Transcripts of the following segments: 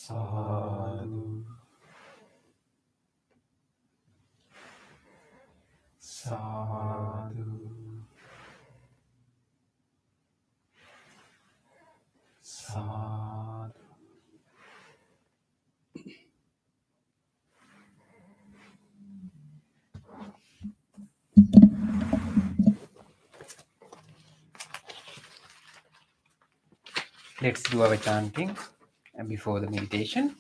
Sadhu, sadhu, sadhu. Let's do our chanting before the meditation.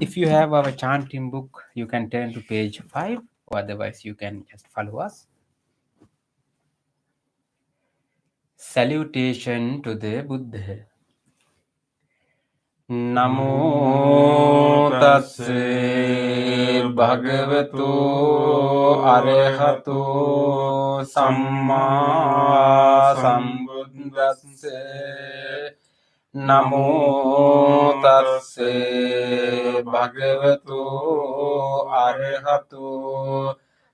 If you have our chanting book, you can turn to page 5, or otherwise you can just follow us. Salutation to the Buddha. Namo tassa bhagavato arahato samma sambuddhassa. Namo tassa bhagavato arahato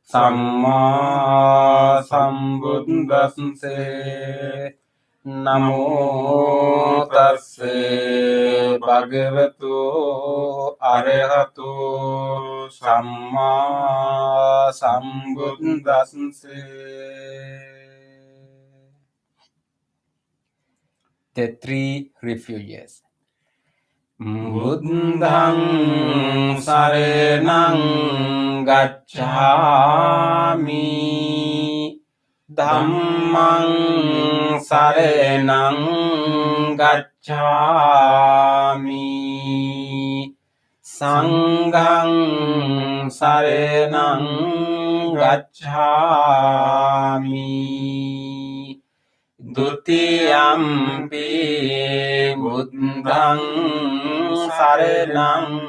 samma sambuddhassa. Namo tassa bhagavato arahato samma sambuddhassa. The three refuges. Buddhang saranang gacchami, Dhammang saranang gacchami, gacchami sanghang saranang gacchami dutiyampi buddhang saranang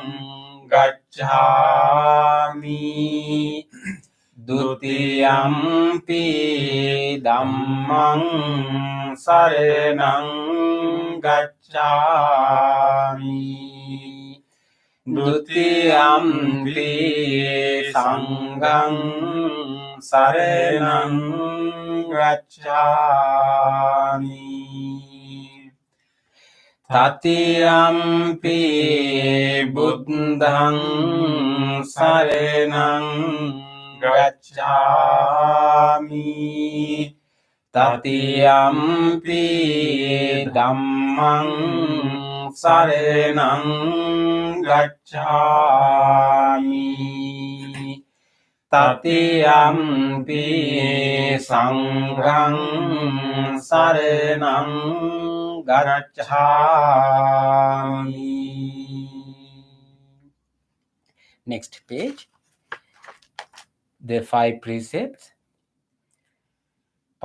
gacchami dutiyampi dhammang saranang gacchami dutiyampi sanghang saranang gacchami tatiyampi buddhang saranang gacchami tatiyampi dhammang saranang gacchami tatiyampi sanghang saranang gacchami. Next page. The 5 precepts.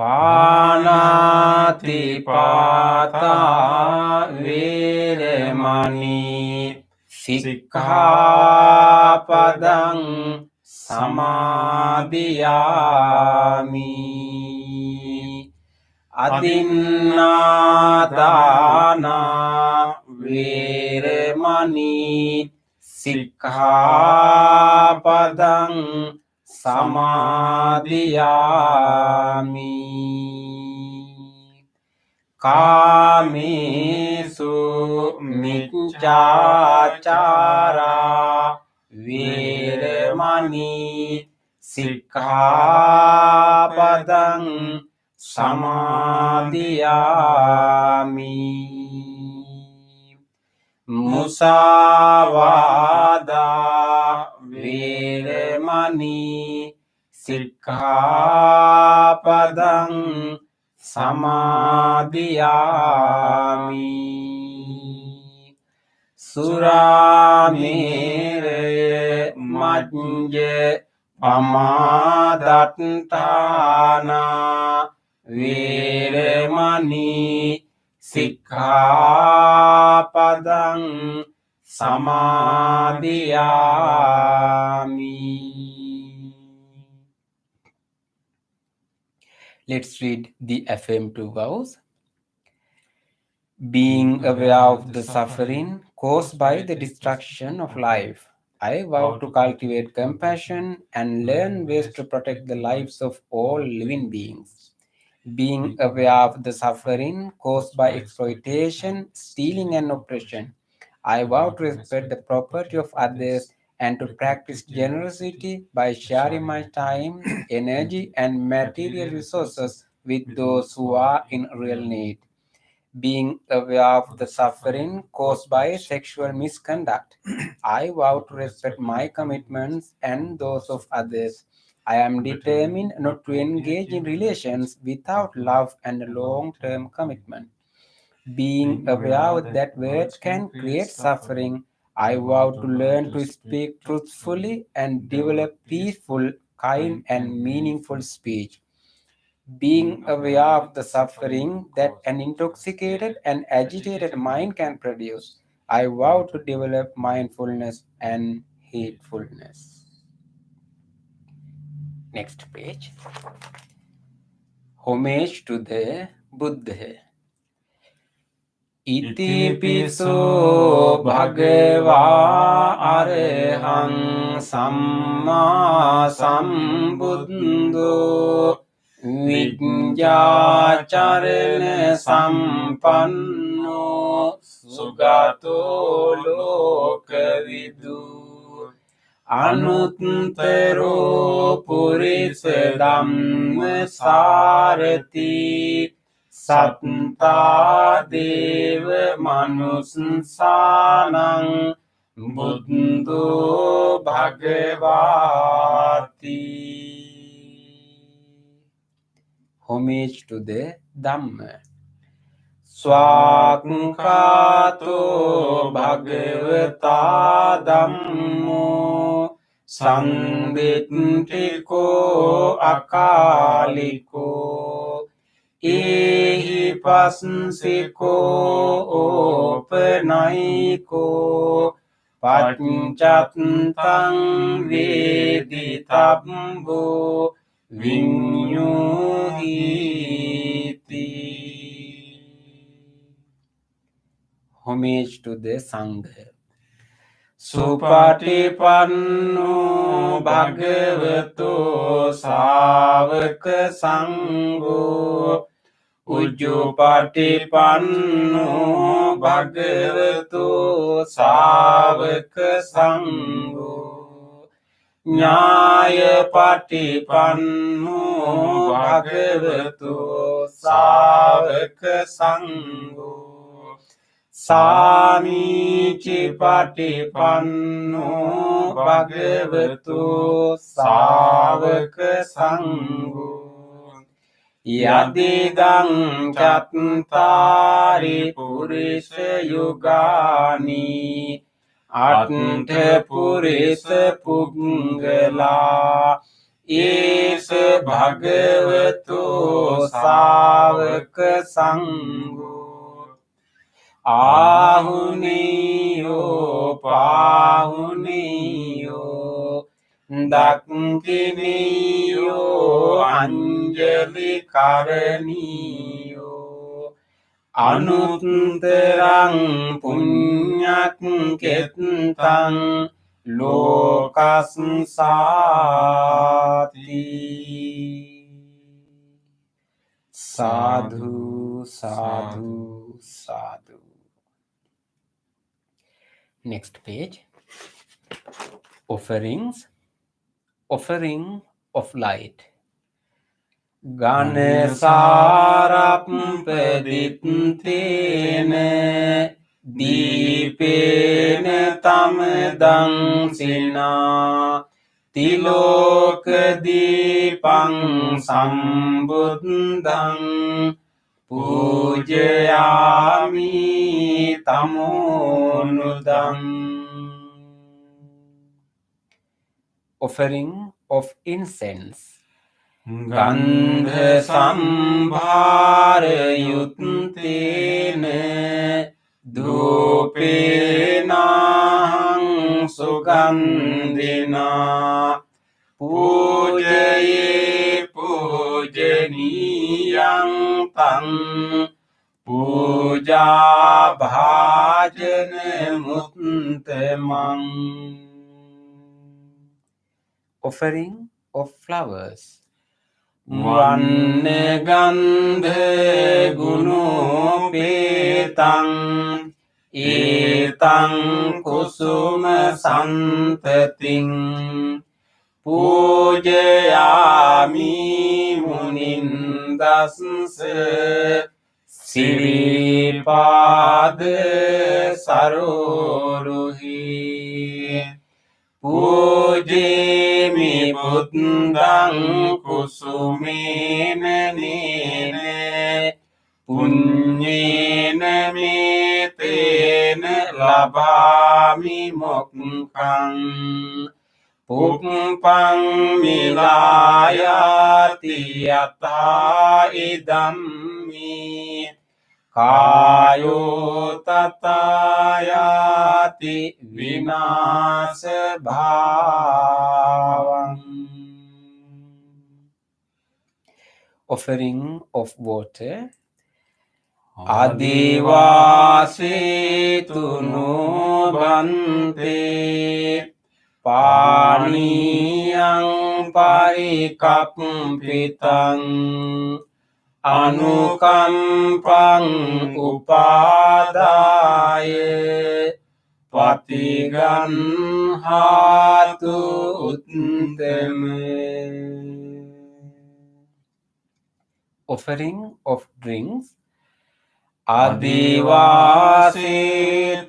Panati pata veramani sikkhapadang samadhiyami adinnādāna veramani sikkhapadang samadhiyami kāmesu micchāchārā veramani sikkhapadang samadhiyami musāvādā veramani sikkhapadang samadhiyami suramere majja pamadatthāna veramani sikkhapadang samadhiyami. Let's read the affirmative vows. Being aware of the suffering caused by the destruction of life, I vow to cultivate compassion and learn ways to protect the lives of all living beings. Being aware of the suffering caused by exploitation, stealing, and oppression, I vow to respect the property of others and to practice generosity by sharing my time, energy, and material resources with those who are in real need. Being aware of the suffering caused by sexual misconduct, I vow to respect my commitments and those of others. I am determined not to engage in relations without love and a long-term commitment. Being aware that words can create suffering, I vow to learn to speak truthfully and develop peaceful, kind, and meaningful speech. Being aware of the suffering that an intoxicated and agitated mind can produce, I vow to develop mindfulness and heedfulness. Next page. Homage to the Buddha. Iti piso bhagavā arahang samma sambuddho Vijñācarana sampanno sugato lokavidu anuttaro purisa dhamma sārati sattā deva manusānaṁ buddho bhagavāti. Homage to the Dhamma. ස්වාක්ඛාතෝ භගවතා ධම්මෝ සම්දිට්ඨිකෝ අකාලිකෝ ඒහි පස්සිකෝ ඕපනයිකෝ පච්චත්තං වේදිතබ්බෝ විඤ්ඤුහිති. Homage to the Sangha. Supatipanno bhagavato savaka sangho Ujjupatipanno bhagavato savaka sangho Nyayapatipanno bhagavato savaka sangho Samici patipanno bhagavato savaka sangho Yadidang cattari purisa yugani Atta purisa punggala Isa bhagavato savaka sangho Ahuniyo pahuniyo Dakkiniyo anjali karaniyo Anutterang punyak ketang lokassati. Sadhu, sadhu, sadhu. Next page. Offerings. Offering of light. Ganesarappaditthena Deepena tamedang sina Tiloka deepang sambuddhang Pujayami tamonudam. Offering of incense. Gandha sambhara yuttena Dhupenahang sugandhina Pujaye pujaniyang tang Puja bhajana muttamang. Offering of flowers. Vanne gandhe gunopetang etang kusuma santating Pujayami munindasya Siripada saroruhi Pujemi buddhang kusumena nene Punyena metena labami mokkang Pumpang milayati yata idammi Kayo tatayati vinasa bhavang. Offering of water. Adivase tunu bhante Paniyang parikampitan Anukampang upadaya Patiganhatu uttame. Offering of drinks. Adivase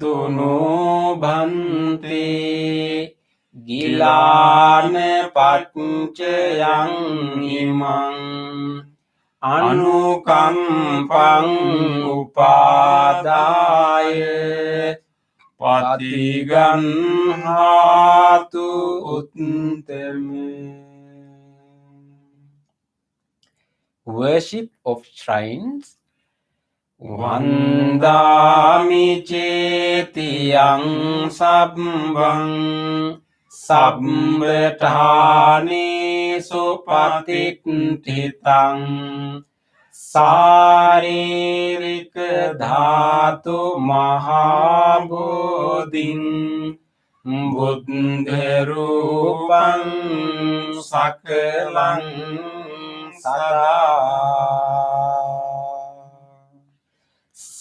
tunu bhante Gilane patchayang imang anukampang upadaya patiganhatu uttame. Worship of shrines. Vandami cetiyang sabbang sabbethani supatittitang saririka dhatu mahabodhin buddha rupang sakalang sada.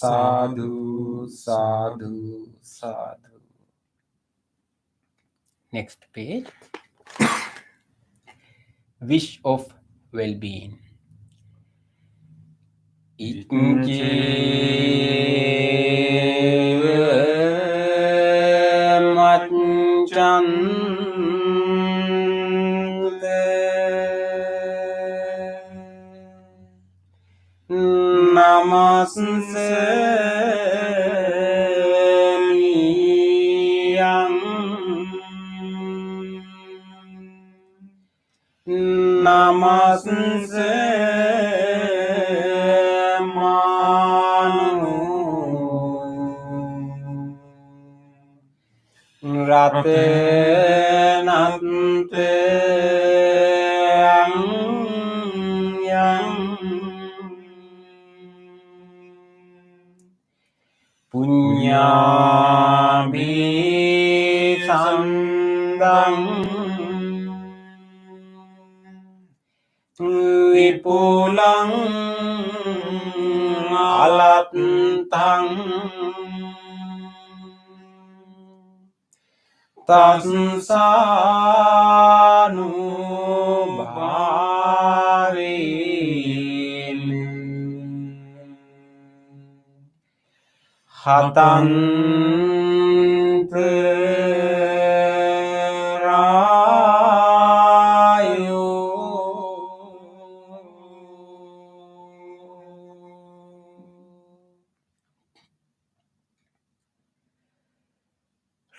Sadhu, sadhu, sadhu. Next page. Wish of well-being. Itnjeva macchante namasseniyang namasemanu ratenante yang punyami sandang wipulang alatang tansanu bharini hatanterayo.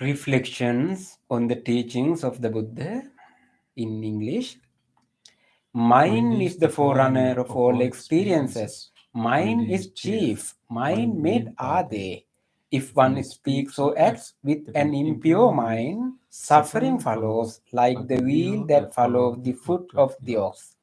Reflections on the teachings of the Buddha in English. Mind is the forerunner of all experiences. Mind is chief. Mind made are they. If one speaks or acts with an impure mind, suffering follows like the wheel that follows the foot of the ox.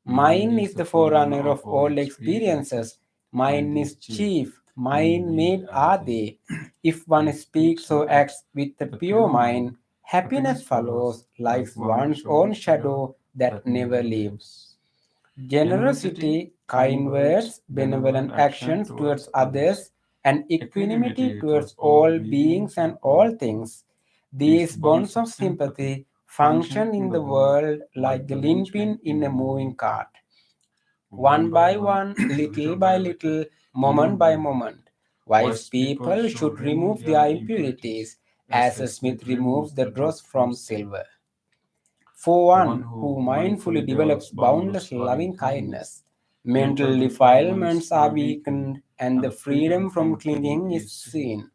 Mind is the forerunner of all experiences. Mind is chief. Mind made are they. If one speaks or acts with a pure mind, happiness follows like one's own shadow that never leaves. Generosity, kind words, benevolent actions towards others, and equanimity towards all beings and all things. These bonds of sympathy function in the world like the linchpin in a moving cart. One by one, little by little, moment by moment. Wise people should remove their impurities as a smith removes the dross from silver. For one who mindfully develops boundless loving kindness, mental defilements are weakened and the freedom from clinging is seen.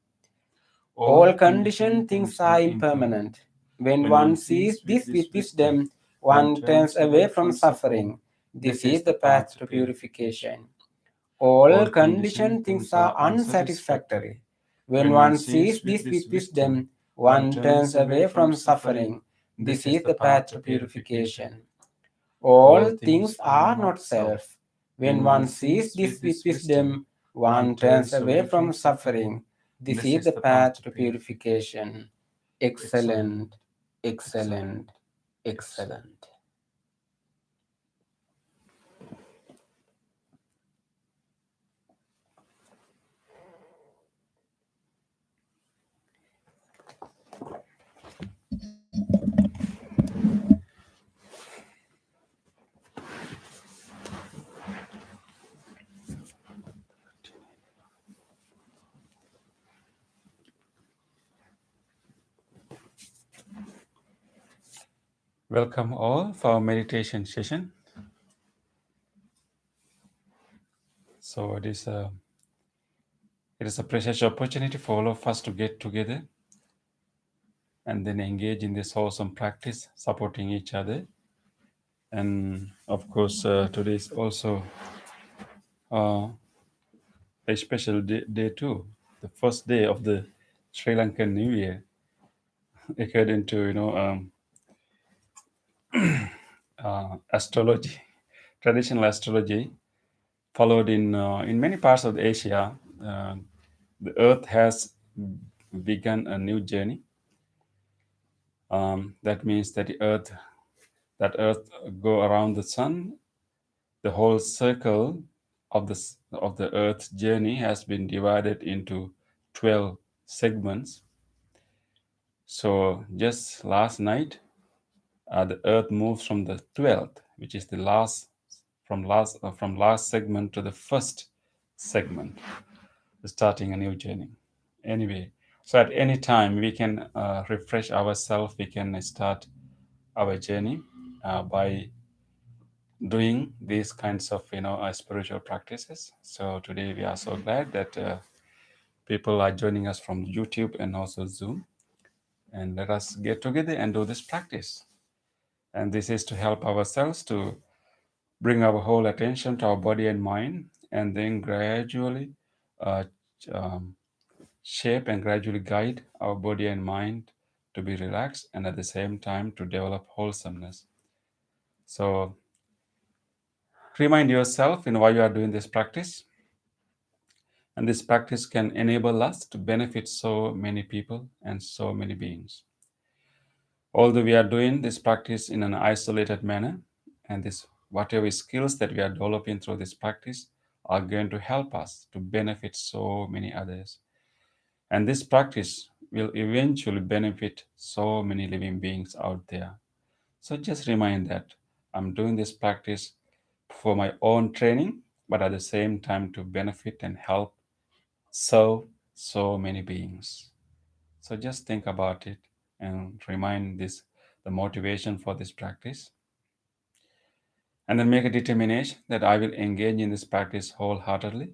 All conditioned things are impermanent. When one sees this with wisdom, one turns away from suffering. This is the path to purification. All conditioned things are unsatisfactory. When one sees this with wisdom, one turns away from suffering. This is the path to purification. All things are not self. When one sees this with wisdom, one turns away from suffering. This is the path to purification. Excellent, excellent, excellent. Welcome all for our meditation session. So it is a precious opportunity for all of us to get together and then engage in this awesome practice, supporting each other. And of course, today is also a special day too, the first day of the Sri Lankan New Year, according to astrology, traditional astrology, followed in many parts of Asia. Uh, the Earth has begun a new journey. That means that Earth go around the sun. The whole circle of the Earth journey has been divided into 12 segments. So just last night, the Earth moves from the 12th, which is the last segment to the first segment, starting a new journey. Anyway, so at any time we can refresh ourselves. We can start our journey by doing these kinds of spiritual practices. So today we are so glad that people are joining us from YouTube and also Zoom, and let us get together and do this practice. And this is to help ourselves to bring our whole attention to our body and mind, and then gradually uh, um, shape and gradually guide our body and mind to be relaxed, and at the same time to develop wholesomeness. So remind yourself why you are doing this practice. And this practice can enable us to benefit so many people and so many beings. Although we are doing this practice in an isolated manner, and this whatever skills that we are developing through this practice are going to help us to benefit so many others. And this practice will eventually benefit so many living beings out there. So just remind that I'm doing this practice for my own training, but at the same time to benefit and help so many beings. So just think about it and remind the motivation for this practice. And then make a determination that I will engage in this practice wholeheartedly.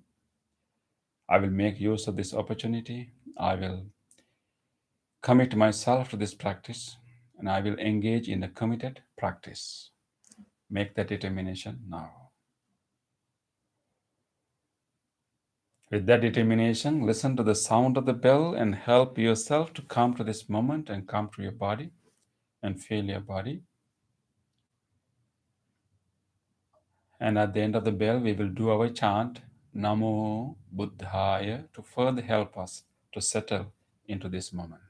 I will make use of this opportunity. I will commit myself to this practice, and I will engage in a committed practice. Make that determination now. With that determination, listen to the sound of the bell and help yourself to come to this moment and come to your body and feel your body. And at the end of the bell, we will do our chant, Namo Buddhaya, to further help us to settle into this moment.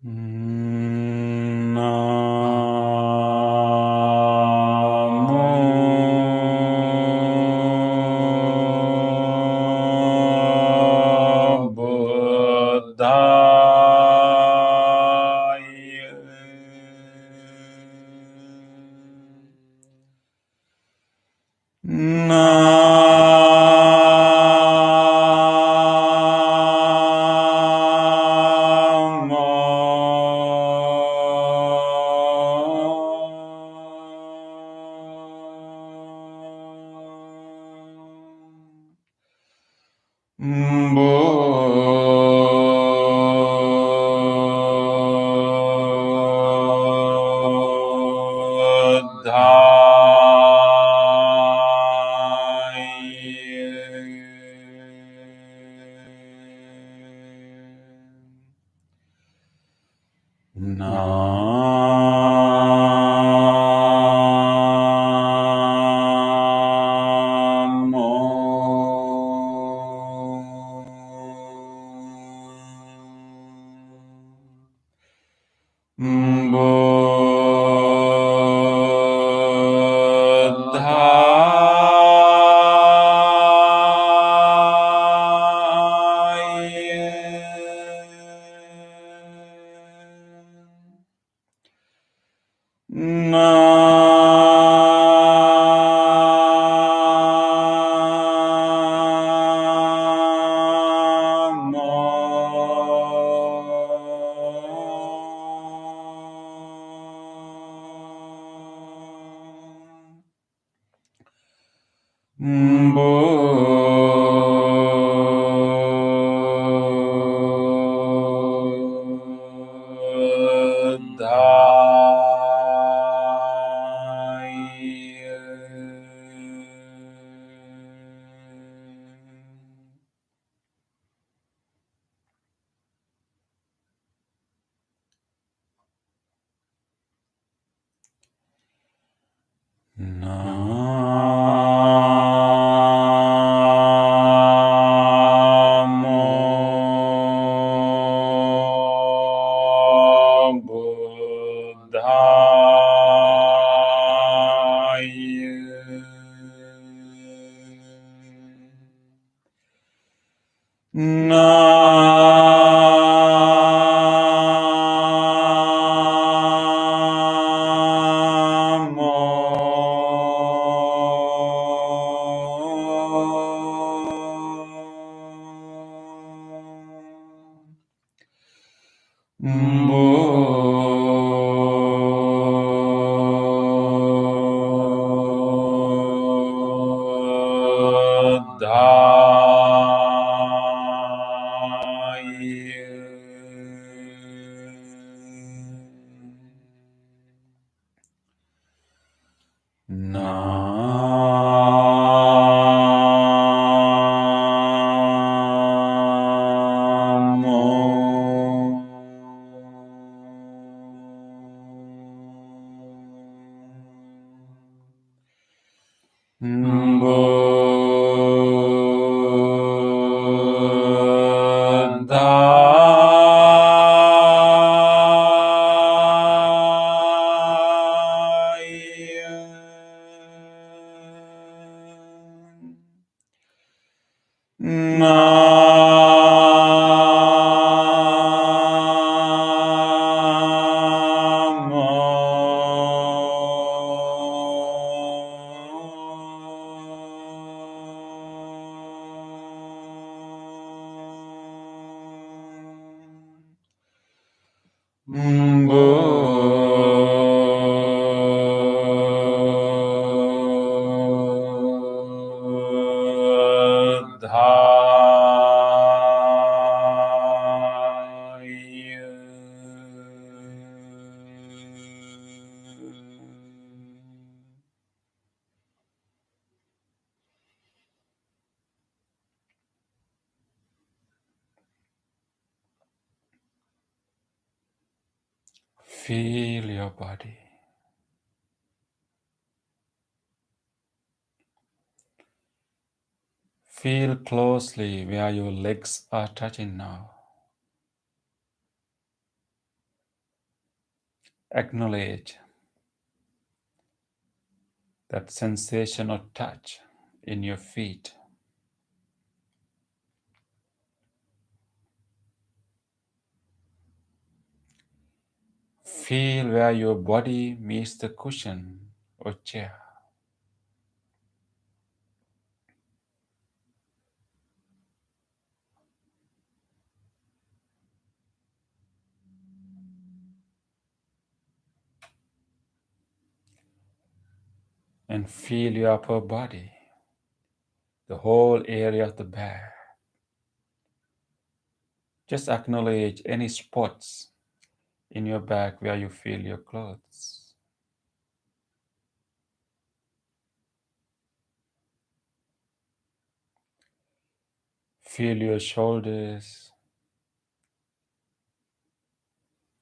Namo Buddhaya. Feel your body. Feel closely where your legs are touching now. Acknowledge that sensation of touch in your feet. Feel where your body meets the cushion or chair. And feel your upper body, the whole area of the back. Just acknowledge any spots in your back where you feel your clothes. Feel your shoulders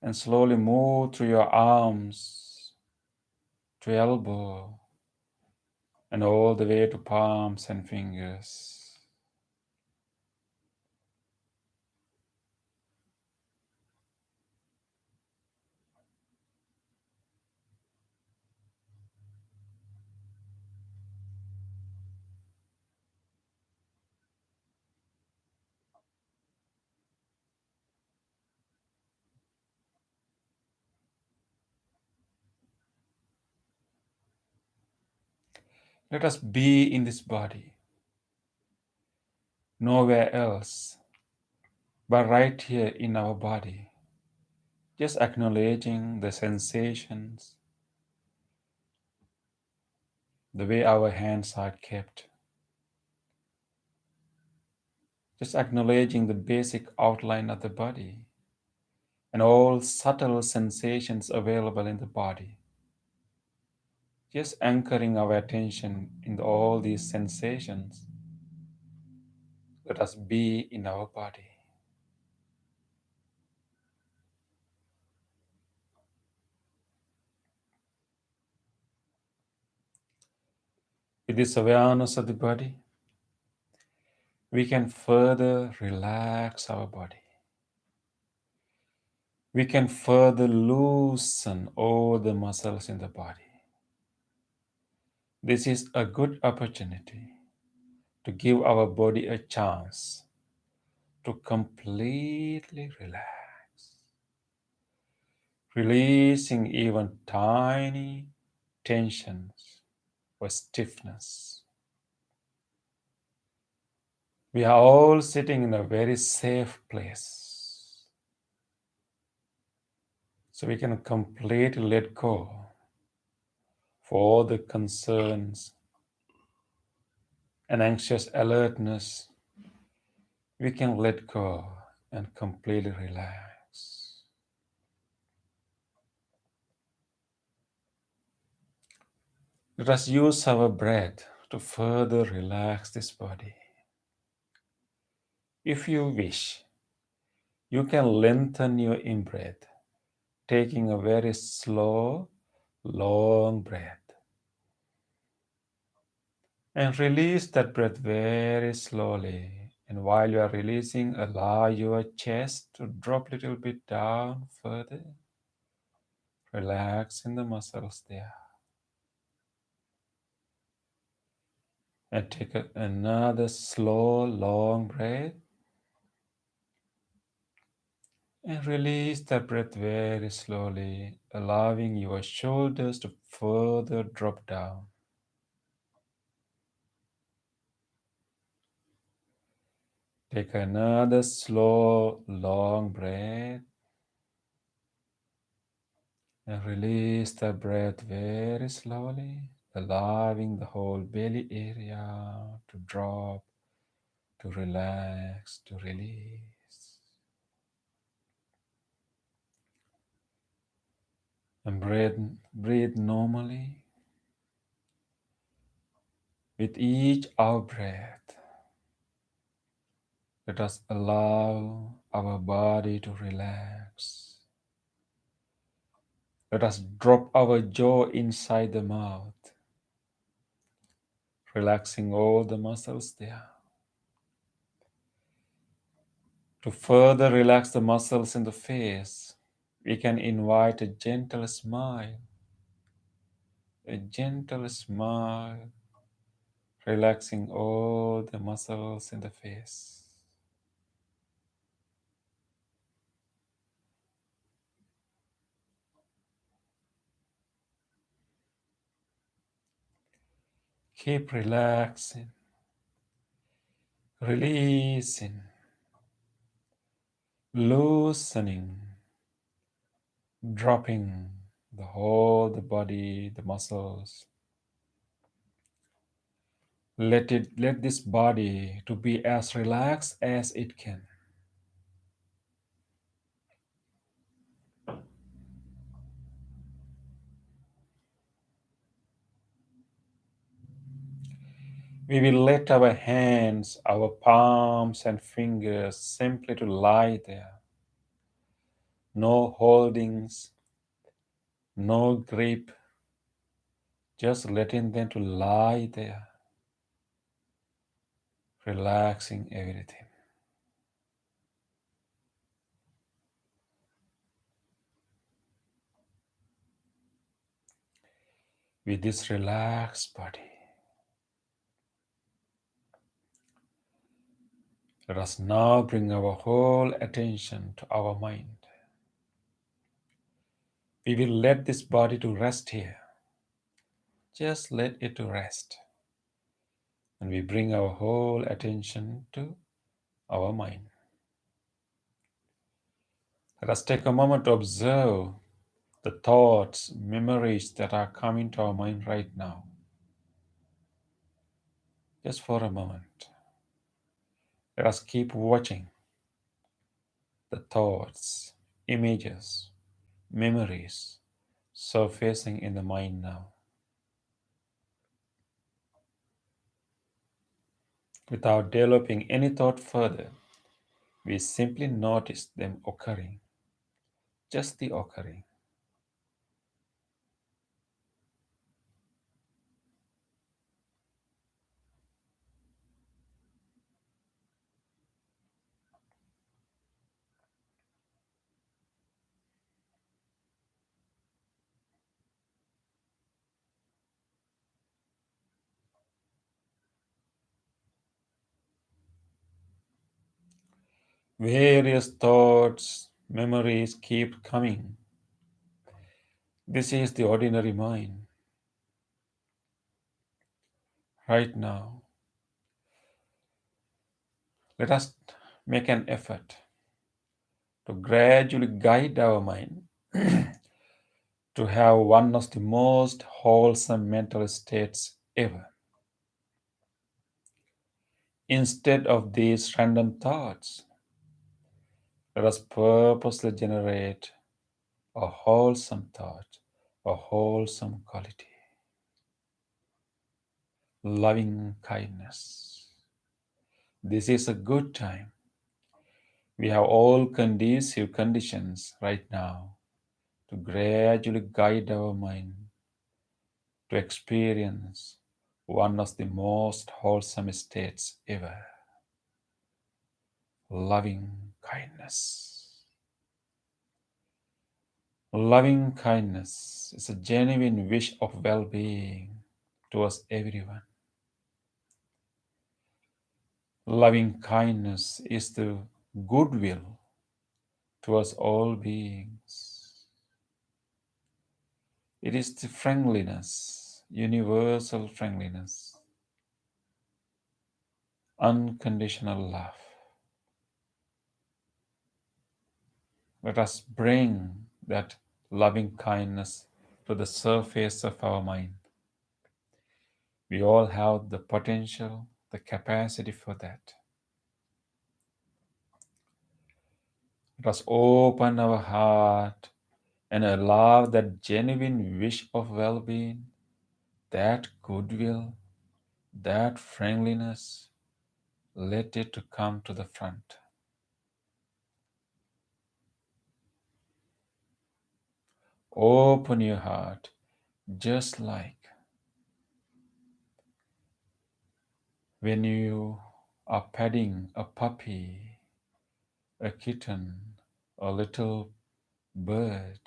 and slowly move through your arms to elbow and all the way to palms and fingers. Let us be in this body, nowhere else, but right here in our body, just acknowledging the sensations, the way our hands are kept, just acknowledging the basic outline of the body and all subtle sensations available in the body. Just anchoring our attention in all these sensations. Let us be in our body. With this awareness of the body, we can further relax our body. We can further loosen all the muscles in the body. This is a good opportunity to give our body a chance to completely relax, releasing even tiny tensions or stiffness. We are all sitting in a very safe place, so we can completely let go for all the concerns and anxious alertness. We can let go and completely relax. Let us use our breath to further relax this body. If you wish, you can lengthen your in breath, taking a very slow, long breath. And release that breath very slowly. And while you are releasing, allow your chest to drop a little bit down further. Relaxing the muscles there. And take another slow, long breath. And release that breath very slowly, allowing your shoulders to further drop down. Take another slow, long breath. And release the breath very slowly, allowing the whole belly area to drop, to relax, to release. And breathe normally. With each out breath, let us allow our body to relax. Let us drop our jaw inside the mouth, relaxing all the muscles there. To further relax the muscles in the face, we can invite a gentle smile, relaxing all the muscles in the face. Keep relaxing, releasing, loosening, dropping the body, the muscles. Let this body to be as relaxed as it can. We will let our hands, our palms and fingers simply to lie there. No holdings, no grip, just letting them to lie there, relaxing everything. With this relaxed body, let us now bring our whole attention to our mind. We will let this body to rest here. Just let it to rest. And we bring our whole attention to our mind. Let us take a moment to observe the thoughts, memories that are coming to our mind right now. Just for a moment. Let us keep watching the thoughts, images, memories surfacing in the mind now. Without developing any thought further, we simply notice them occurring, just the occurring. Various thoughts, memories keep coming. This is the ordinary mind. Right now, let us make an effort to gradually guide our mind to have one of the most wholesome mental states ever. Instead of these random thoughts, let us purposely generate a wholesome thought, a wholesome quality, loving kindness. This is a good time. We have all conducive conditions right now to gradually guide our mind to experience one of the most wholesome states ever, loving kindness. Loving kindness is a genuine wish of well being towards everyone. Loving kindness is the goodwill towards all beings. It is the friendliness, universal friendliness, unconditional love. Let us bring that loving kindness to the surface of our mind. We all have the potential, the capacity for that. Let us open our heart and allow that genuine wish of well being, that goodwill, that friendliness, let it to come to the front. Open your heart just like when you are petting a puppy, a kitten, a little bird,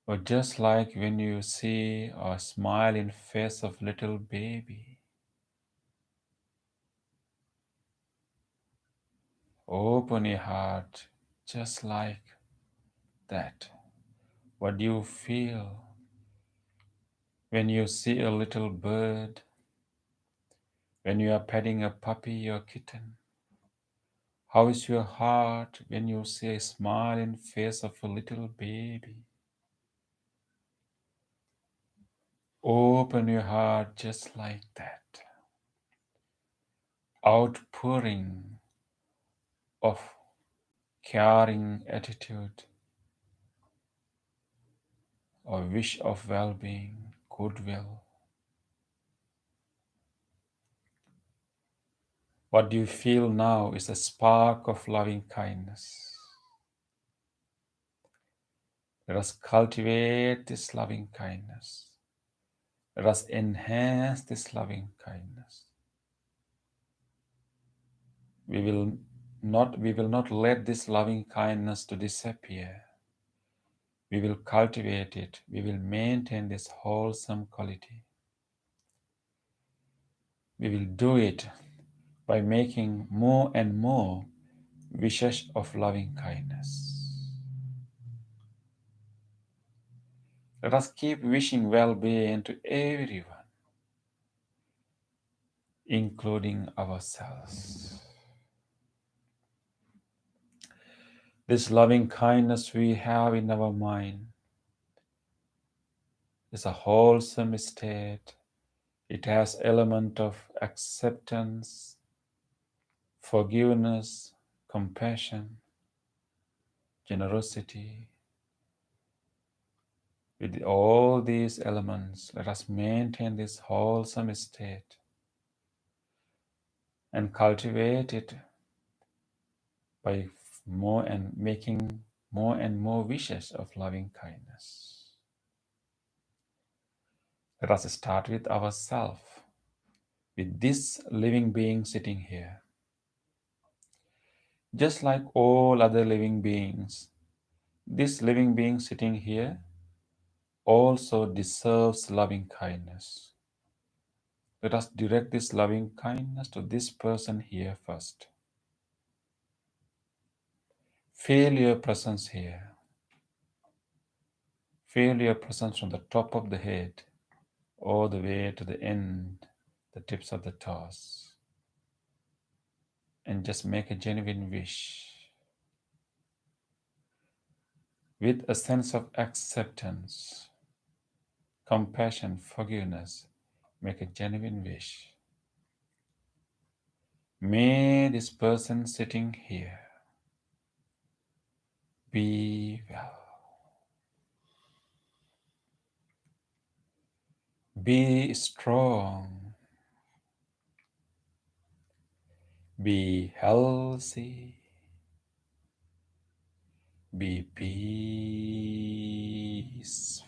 or just like when you see a smiling face of little baby. Open your heart just like that. What do you feel when you see a little bird, when you are petting a puppy or kitten? How is your heart when you see a smiling face of a little baby? Open your heart just like that. Outpouring of caring attitude, or wish of well being, goodwill. What you feel now is a spark of loving kindness. Let us cultivate this loving kindness. Let us enhance this loving kindness. We will not let this loving kindness to disappear. We will cultivate it. We will maintain this wholesome quality. We will do it by making more and more wishes of loving kindness. Let us keep wishing well-being to everyone, including ourselves. This loving kindness we have in our mind is a wholesome state. It has element of acceptance, forgiveness, compassion, generosity. With all these elements, let us maintain this wholesome state and cultivate it by making more and more wishes of loving kindness. Let us start with ourselves, with this living being sitting here. Just like all other living beings, this living being sitting here also deserves loving kindness. Let us direct this loving kindness to this person here first. Feel your presence here. Feel your presence from the top of the head all the way to the end, the tips of the toes. And just make a genuine wish with a sense of acceptance, compassion, forgiveness. Make a genuine wish. May this person sitting here be well. Be strong. Be healthy. Be peaceful.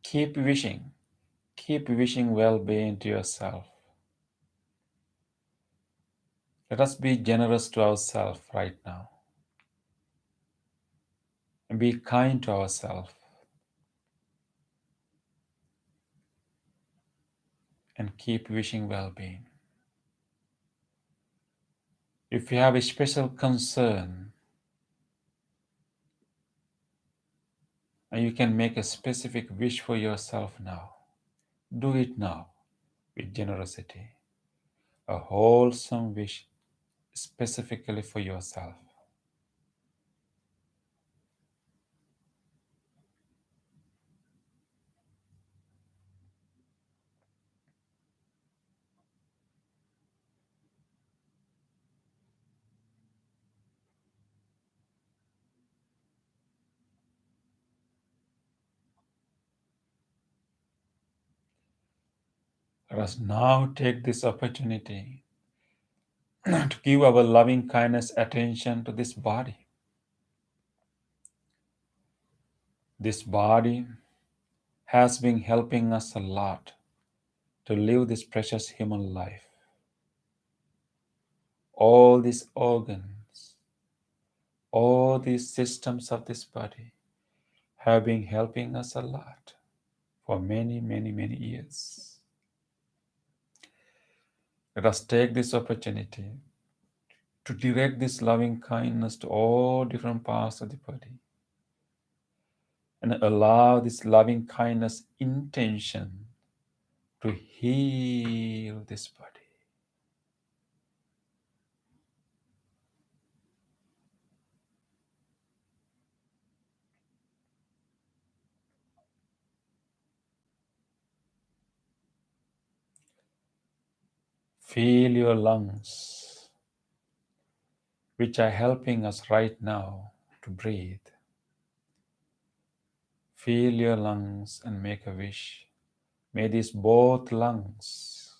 Keep wishing well-being to yourself. Let us be generous to ourselves right now. And be kind to ourselves. And keep wishing well-being. If you have a special concern, and you can make a specific wish for yourself now, do it now with generosity. A wholesome wish specifically for yourself. Let us now take this opportunity to give our loving kindness attention to this body. This body has been helping us a lot to live this precious human life. All these organs, all these systems of this body have been helping us a lot for many, many, many years. Let us take this opportunity to direct this loving kindness to all different parts of the body and allow this loving kindness intention to heal this body. Feel your lungs. which are helping us right now to breathe. Feel your lungs and make a wish. May these both lungs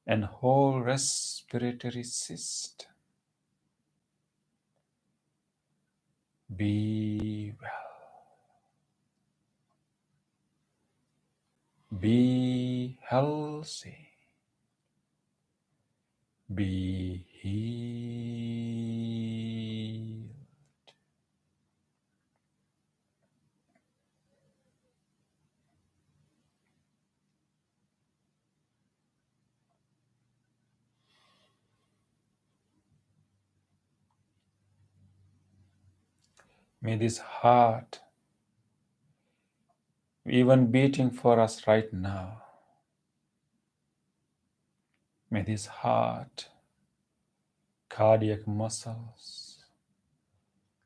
and whole respiratory system be well, be healthy, be healed. May this heart, even beating for us right now, may this heart, cardiac muscles,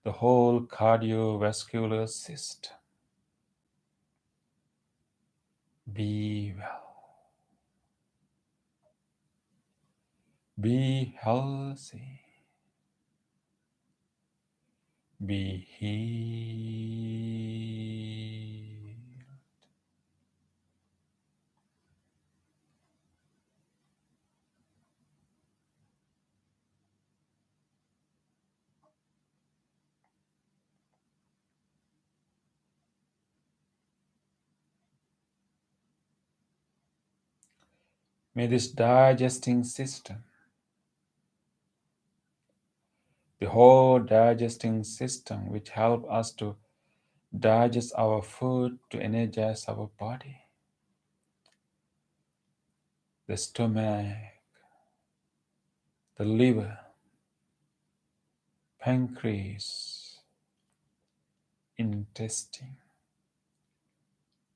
the whole cardiovascular system be well, be healthy, be healed. May this digesting system, the whole digesting system which help us to digest our food, to energize our body, the stomach, the liver, pancreas, intestine,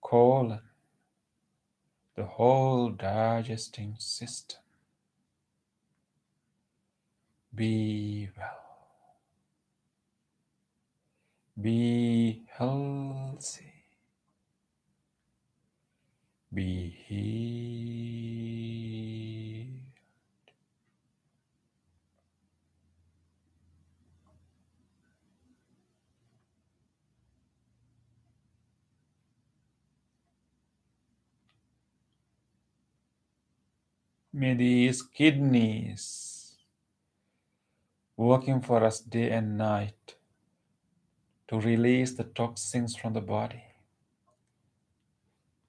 colon, the whole digesting system be well, be healthy, be healed. May these kidneys working for us day and night to release the toxins from the body.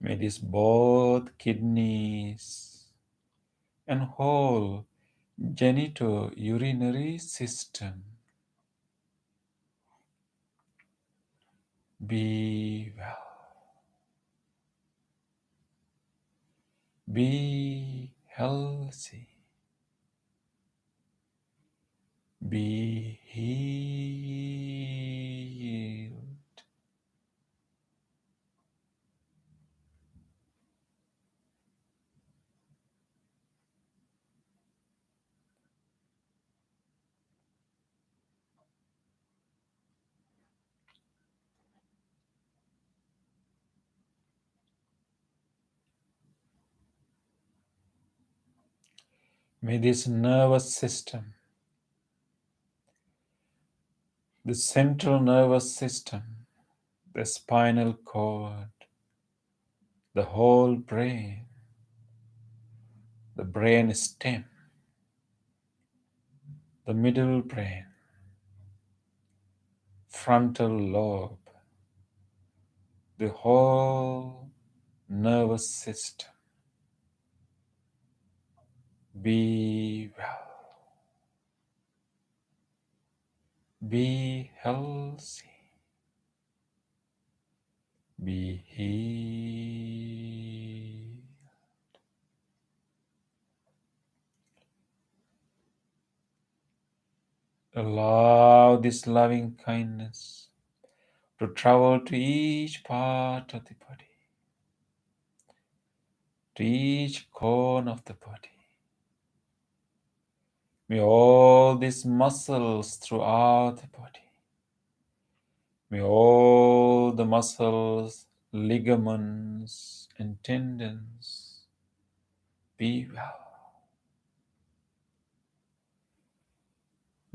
May these both kidneys and whole genitourinary system be well, be healthy, be healed. May this nervous system, the central nervous system, the spinal cord, the whole brain, the brain stem, the middle brain, frontal lobe, the whole nervous system be well, be healthy, be healed. Allow this loving kindness to travel to each part of the body, to each corner of the body. May all these muscles throughout the body, may all the muscles, ligaments, and tendons be well.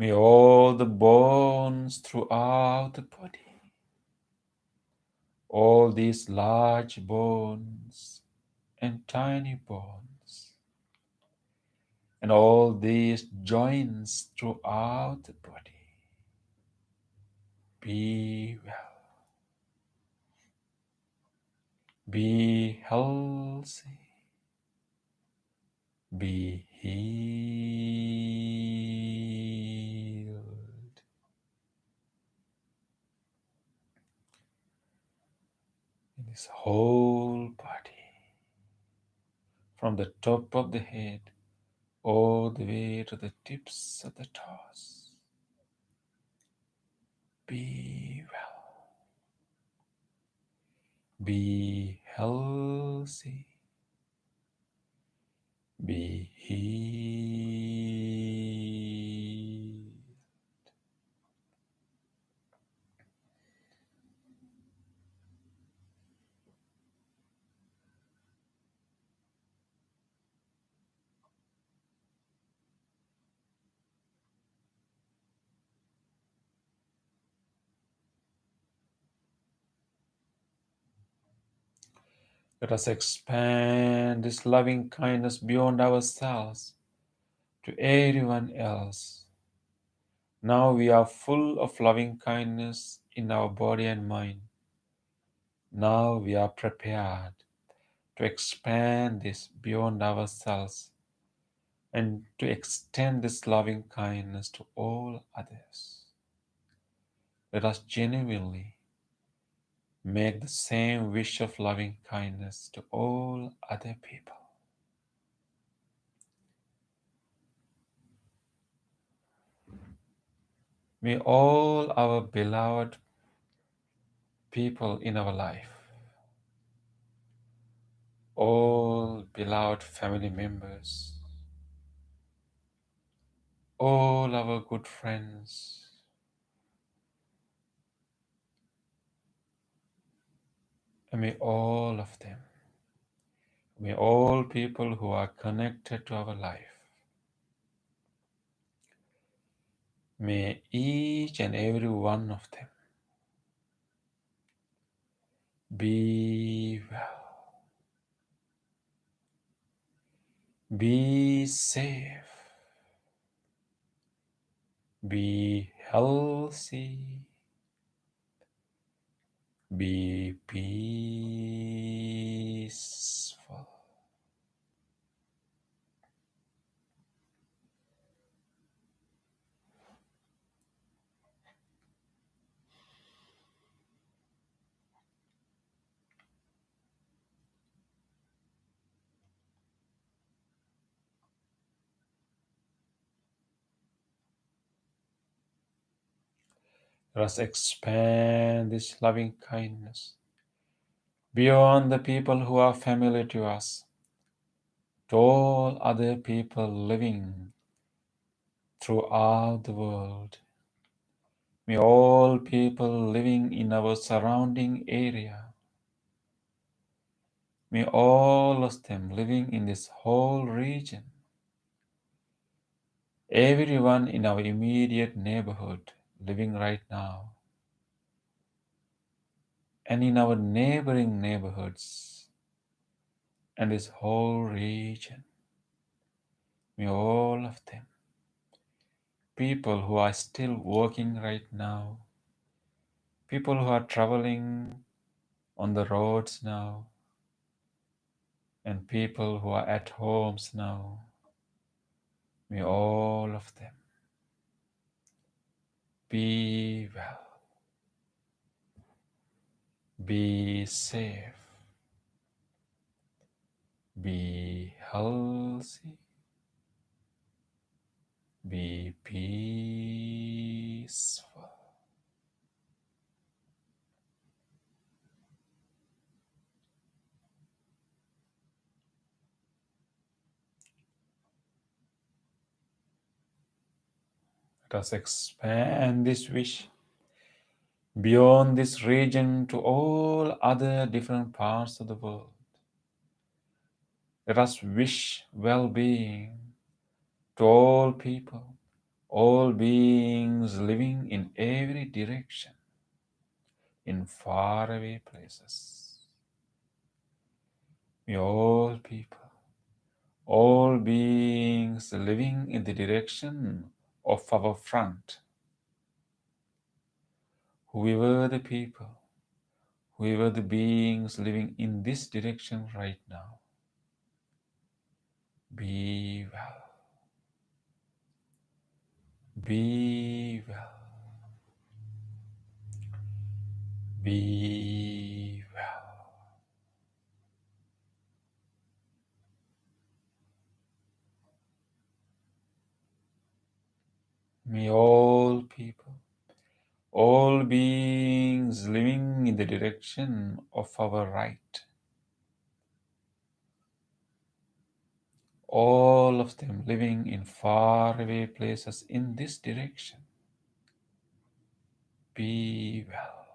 May all the bones throughout the body, all these large bones and tiny bones, and all these joints throughout the body, be well, be healthy, be healed. In this whole body, from the top of the head all the way to the tips of the toes. Be well, be healthy, be healed. Let us expand this loving kindness beyond ourselves to everyone else. Now we are full of loving kindness in our body and mind. Now we are prepared to expand this beyond ourselves and to extend this loving kindness to all others. Let us genuinely make the same wish of loving kindness to all other people. May all our beloved people in our life, all beloved family members, all our good friends, and may all of them, may all people who are connected to our life, may each and every one of them be well, be safe, be healthy, be peaceful. Let us expand this loving kindness beyond the people who are familiar to us, to all other people living throughout the world. May all people living in our surrounding area, may all of them living in this whole region, everyone in our immediate neighborhood living right now, and in our neighboring neighborhoods and this whole region, may all of them, people who are still working right now, people who are traveling on the roads now, and people who are at homes now, may all of them be well, be safe, be healthy, be peaceful. Let us expand this wish beyond this region to all other different parts of the world. Let us wish well-being to all people, all beings living in every direction, in faraway places. May all people, all beings living in the direction of our front, whoever the people, whoever the beings living in this direction right now, be well, be well, be well. May all people, all beings living in the direction of our right, all of them living in faraway places in this direction, be well,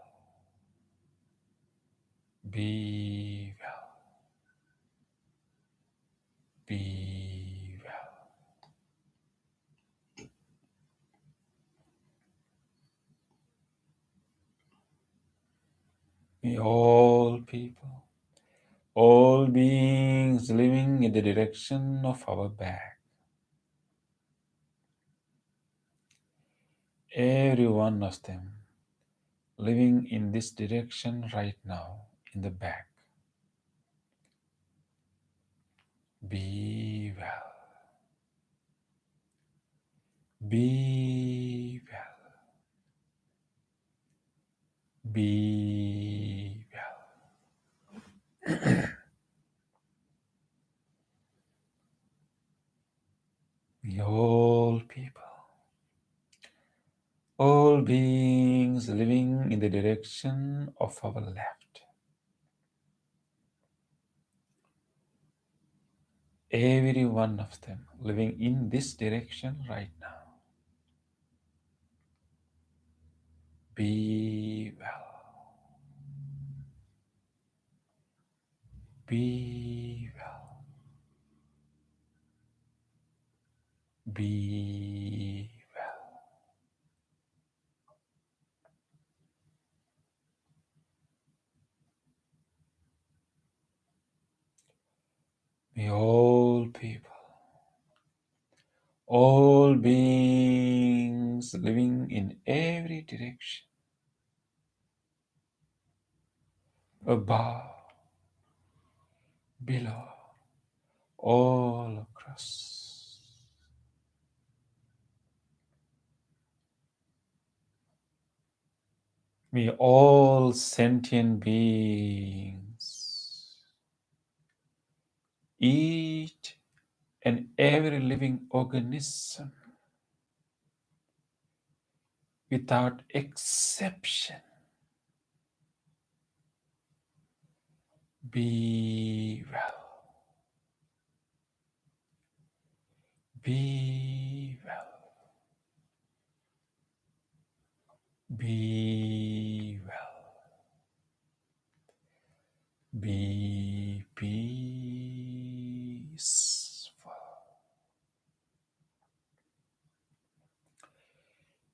be well, be well. May all people, all beings living in the direction of our back, every one of them living in this direction right now, in the back, be well, be well, be well. May all people, all beings living in the direction of our left, every one of them living in this direction right now, be well, be well, be well. May all people, all beings living in every direction, above, below, all across, may all sentient beings, each and every living organism, without exception, be well, be well, be well, be peaceful,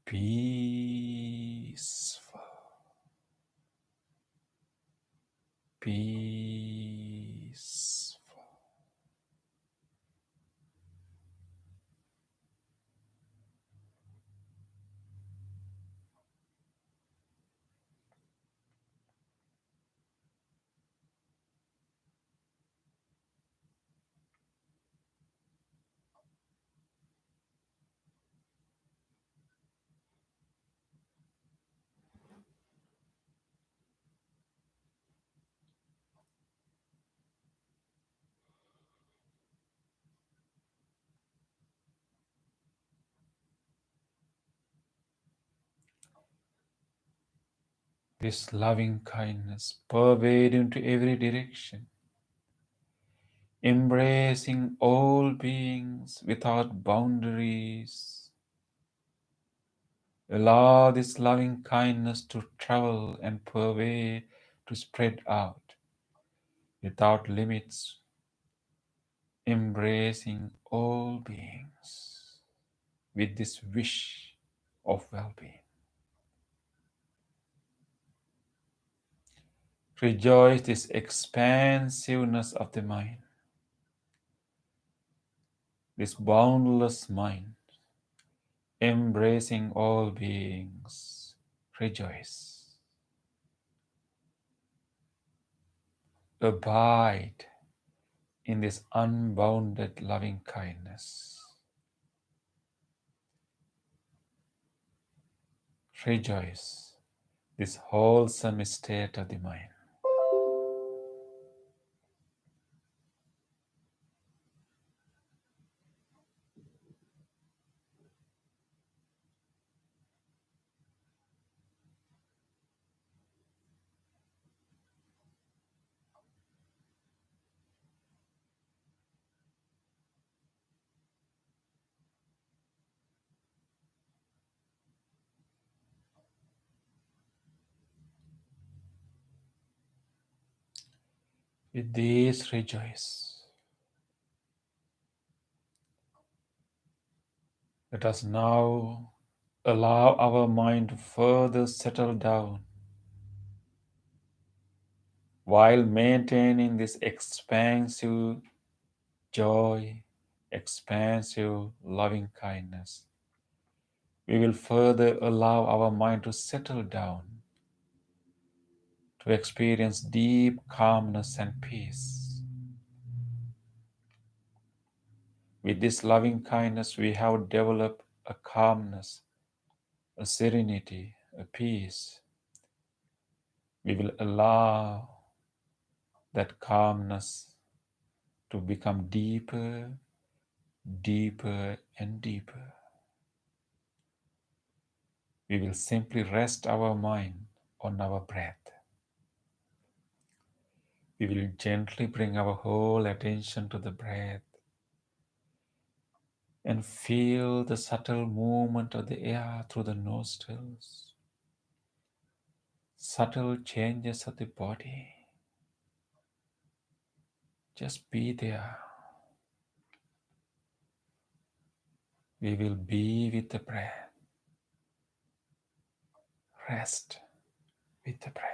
peaceful, peaceful. This loving kindness pervade into every direction, embracing all beings without boundaries. Allow this loving kindness to travel and pervade, to spread out without limits, embracing all beings. with this wish of well being. Rejoice this expansiveness of the mind, this boundless mind, embracing all beings. Rejoice. Abide in this unbounded loving kindness. Rejoice this wholesome state of the mind. With this, rejoice. Let us now allow our mind to further settle down while maintaining this expansive joy, expansive loving kindness. We will further allow our mind to settle down, to experience deep calmness and peace. With this loving kindness, we have developed a calmness, a serenity, a peace. We will allow that calmness to become deeper, deeper, and deeper. We will simply rest our mind on our breath. We will gently bring our whole attention to the breath and feel the subtle movement of the air through the nostrils, subtle changes of the body. Just be there. We will be with the breath. Rest with the breath.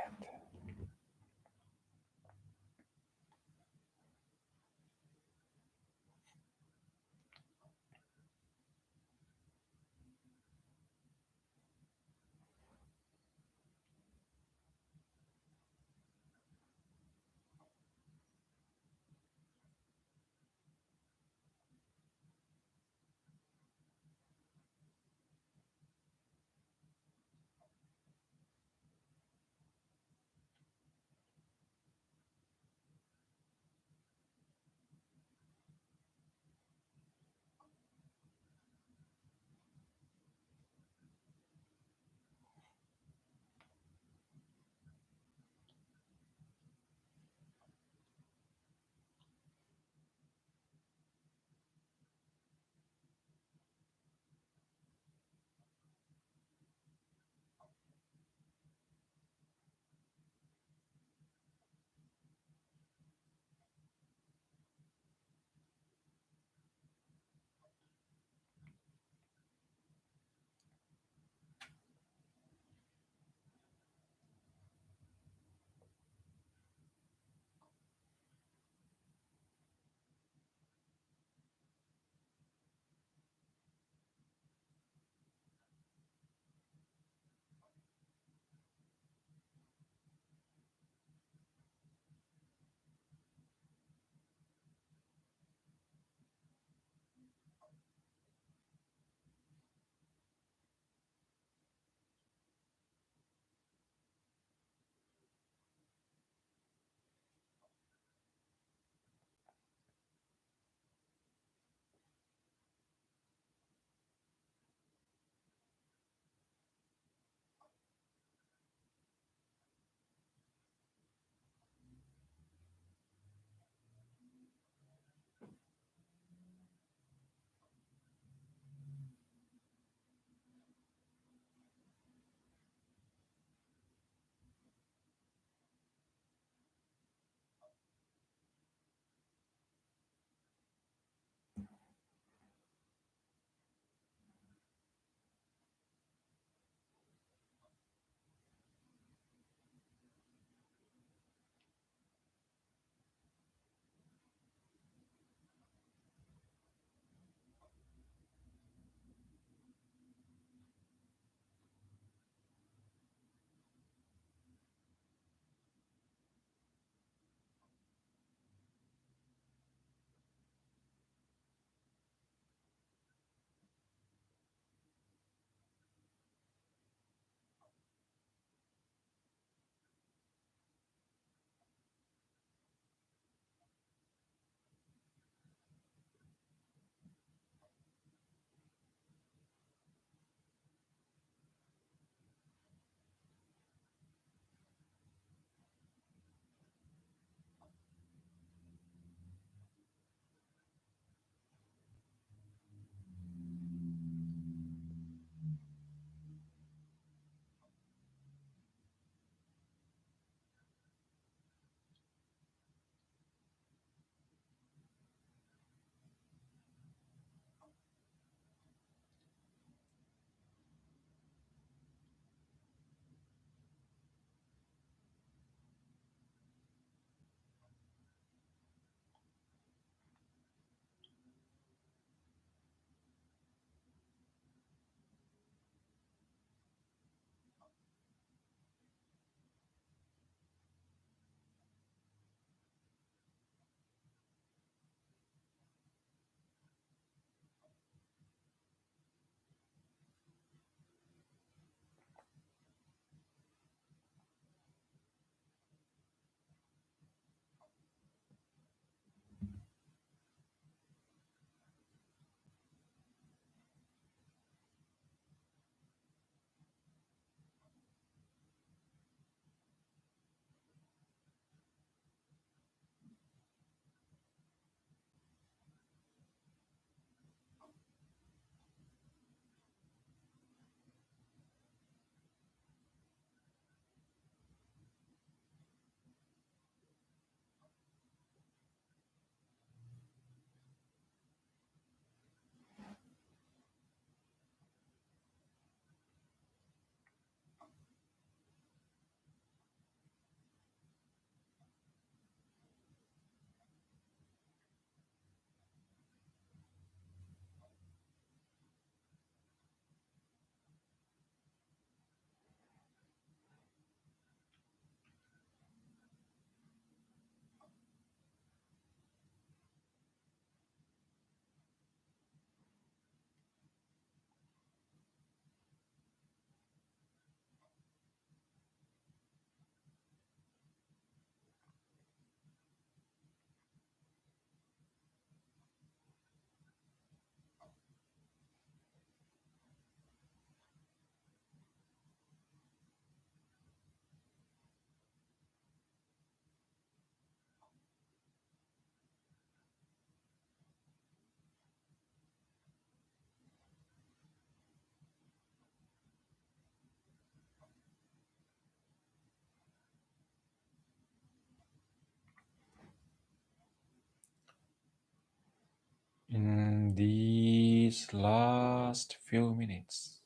these last few minutes,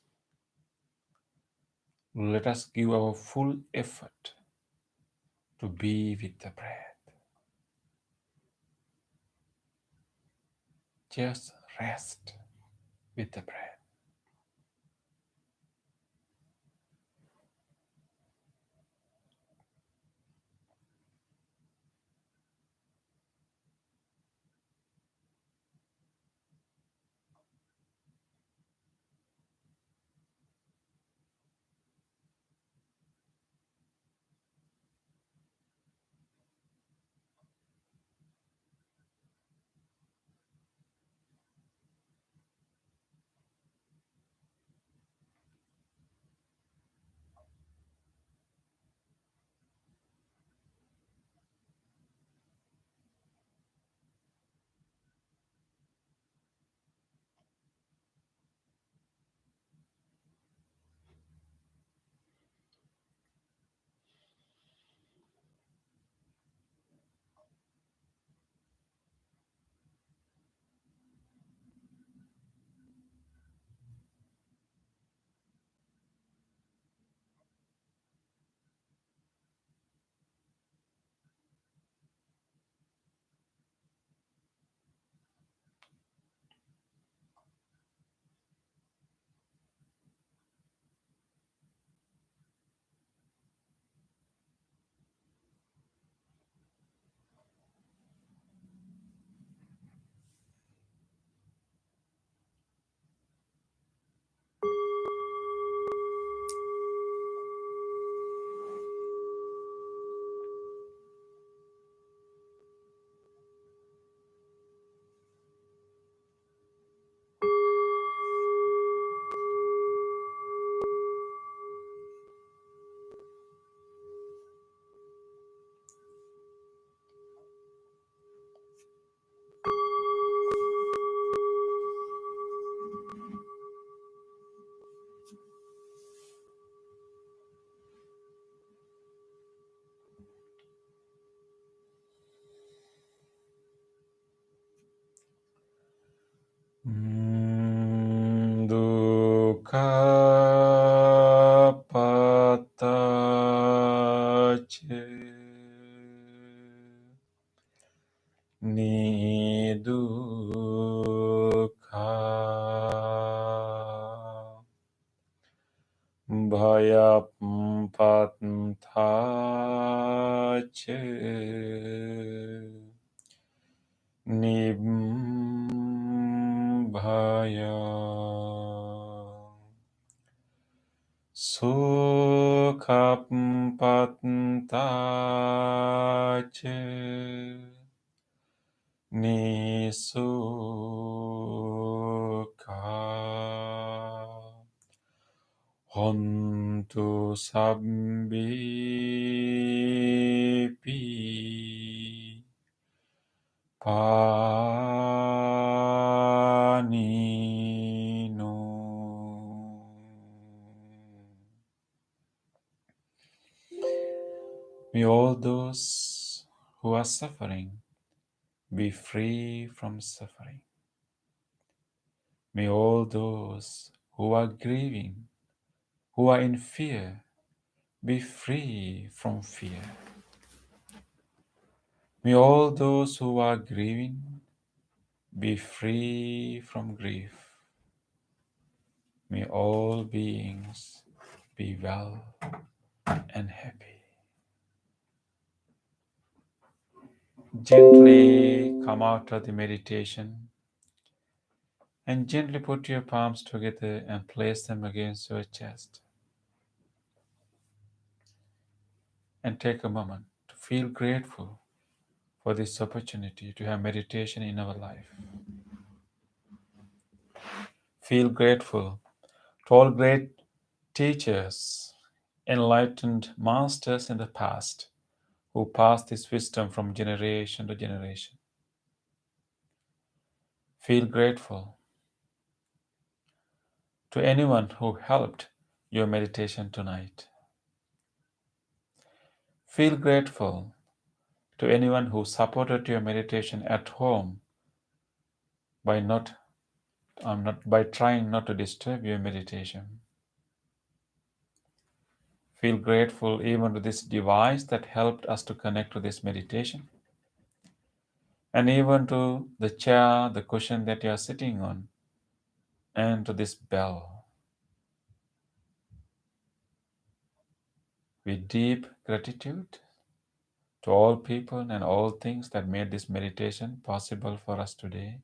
let us give our full effort to be with the breath. Just rest with the breath. Dukkha patache nidukkha bhayapanthache nibbhaya sukhapattache nisukha hontu sabbipi paninu. May all those who are suffering be free from suffering. May all those who are grieving, who are in fear, be free from fear. May all those who are grieving be free from grief. May all beings be well and happy. Gently come out of the meditation and gently put your palms together and place them against your chest. And take a moment to feel grateful for this opportunity to have meditation in our life. Feel grateful to all great teachers, enlightened masters in the past who passed this wisdom from generation to generation. Feel grateful to anyone who helped your meditation tonight. Feel grateful to anyone who supported your meditation at home by not not by trying not to disturb your meditation. Feel grateful even to this device that helped us to connect to this meditation, and even to the chair, the cushion that you are sitting on, and to this bell. With deep gratitude to all people and all things that made this meditation possible for us today,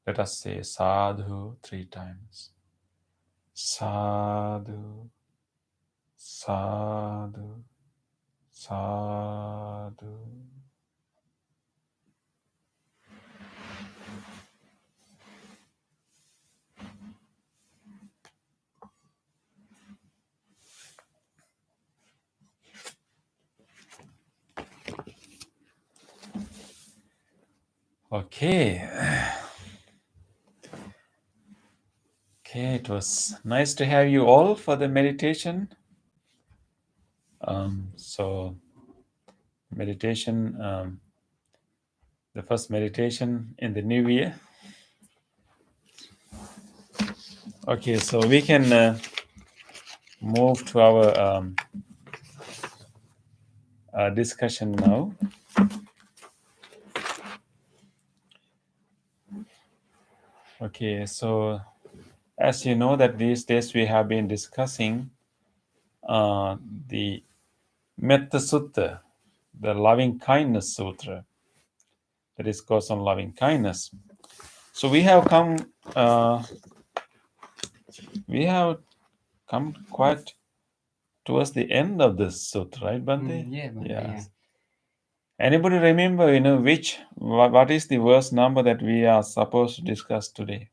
let us say sadhu 3 times. Sadhu, sadhu, sadhu. Okay. Okay, it was nice to have you all for the meditation. So, meditation, the first meditation in the new year. Okay, so we can move to our discussion now. Okay, so as you know that these days we have been discussing the Metta Sutta, the Loving Kindness Sutra, the discourse on loving kindness. So we have come quite towards the end of this sutra, right, Bhante? Yeah, Bhante, Yes. Anybody remember, what is the verse number that we are supposed to discuss today?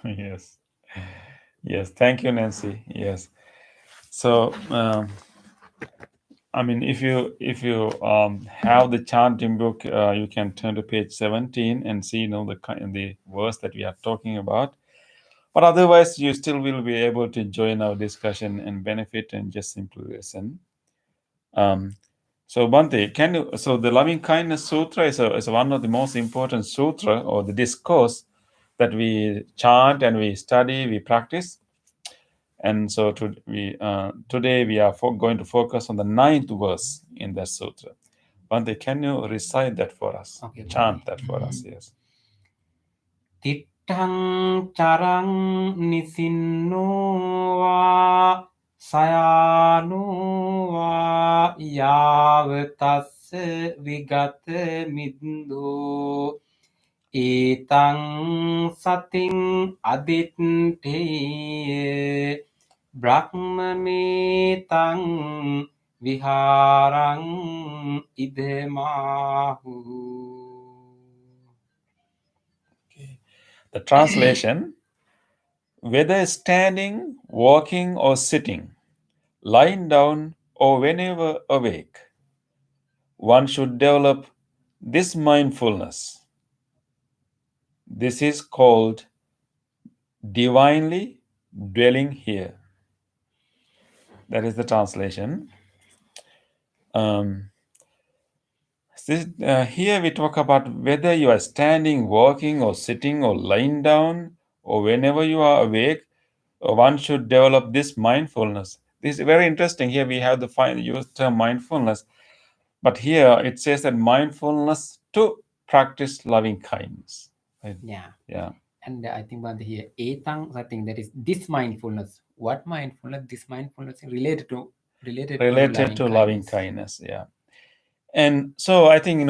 Yes. Yes. Thank you, Nancy. Yes. So, if you have the chanting book, you can turn to page 17 and see, the verse that we are talking about. But otherwise, you still will be able to join our discussion and benefit and just simply listen. So Bhante, so the Loving Kindness Sutra is one of the most important sutra or the discourse that we chant and we study, we practice. And so today we are going to focus on the 9th verse in that sutra. Bhante, can you recite that for us? Okay, Chant Bhante. that for us, yes. Tittang charang nisinnowa sayanowa yavatassa vigata mindo etang sating aditteya brahmametang viharang idhemahu. The translation: whether standing, walking, or sitting, lying down, or whenever awake, one should develop this mindfulness. This is called divinely dwelling here. That is the translation. Here we talk about whether you are standing, walking, or sitting, or lying down, or whenever you are awake, one should develop this mindfulness. This is very interesting. Here we have the use term mindfulness, but here it says that mindfulness to practice loving kindness. Right? Yeah. And I think about here, etang, I think that is this mindfulness. What mindfulness? This mindfulness is related to loving kindness. Yeah. And so I think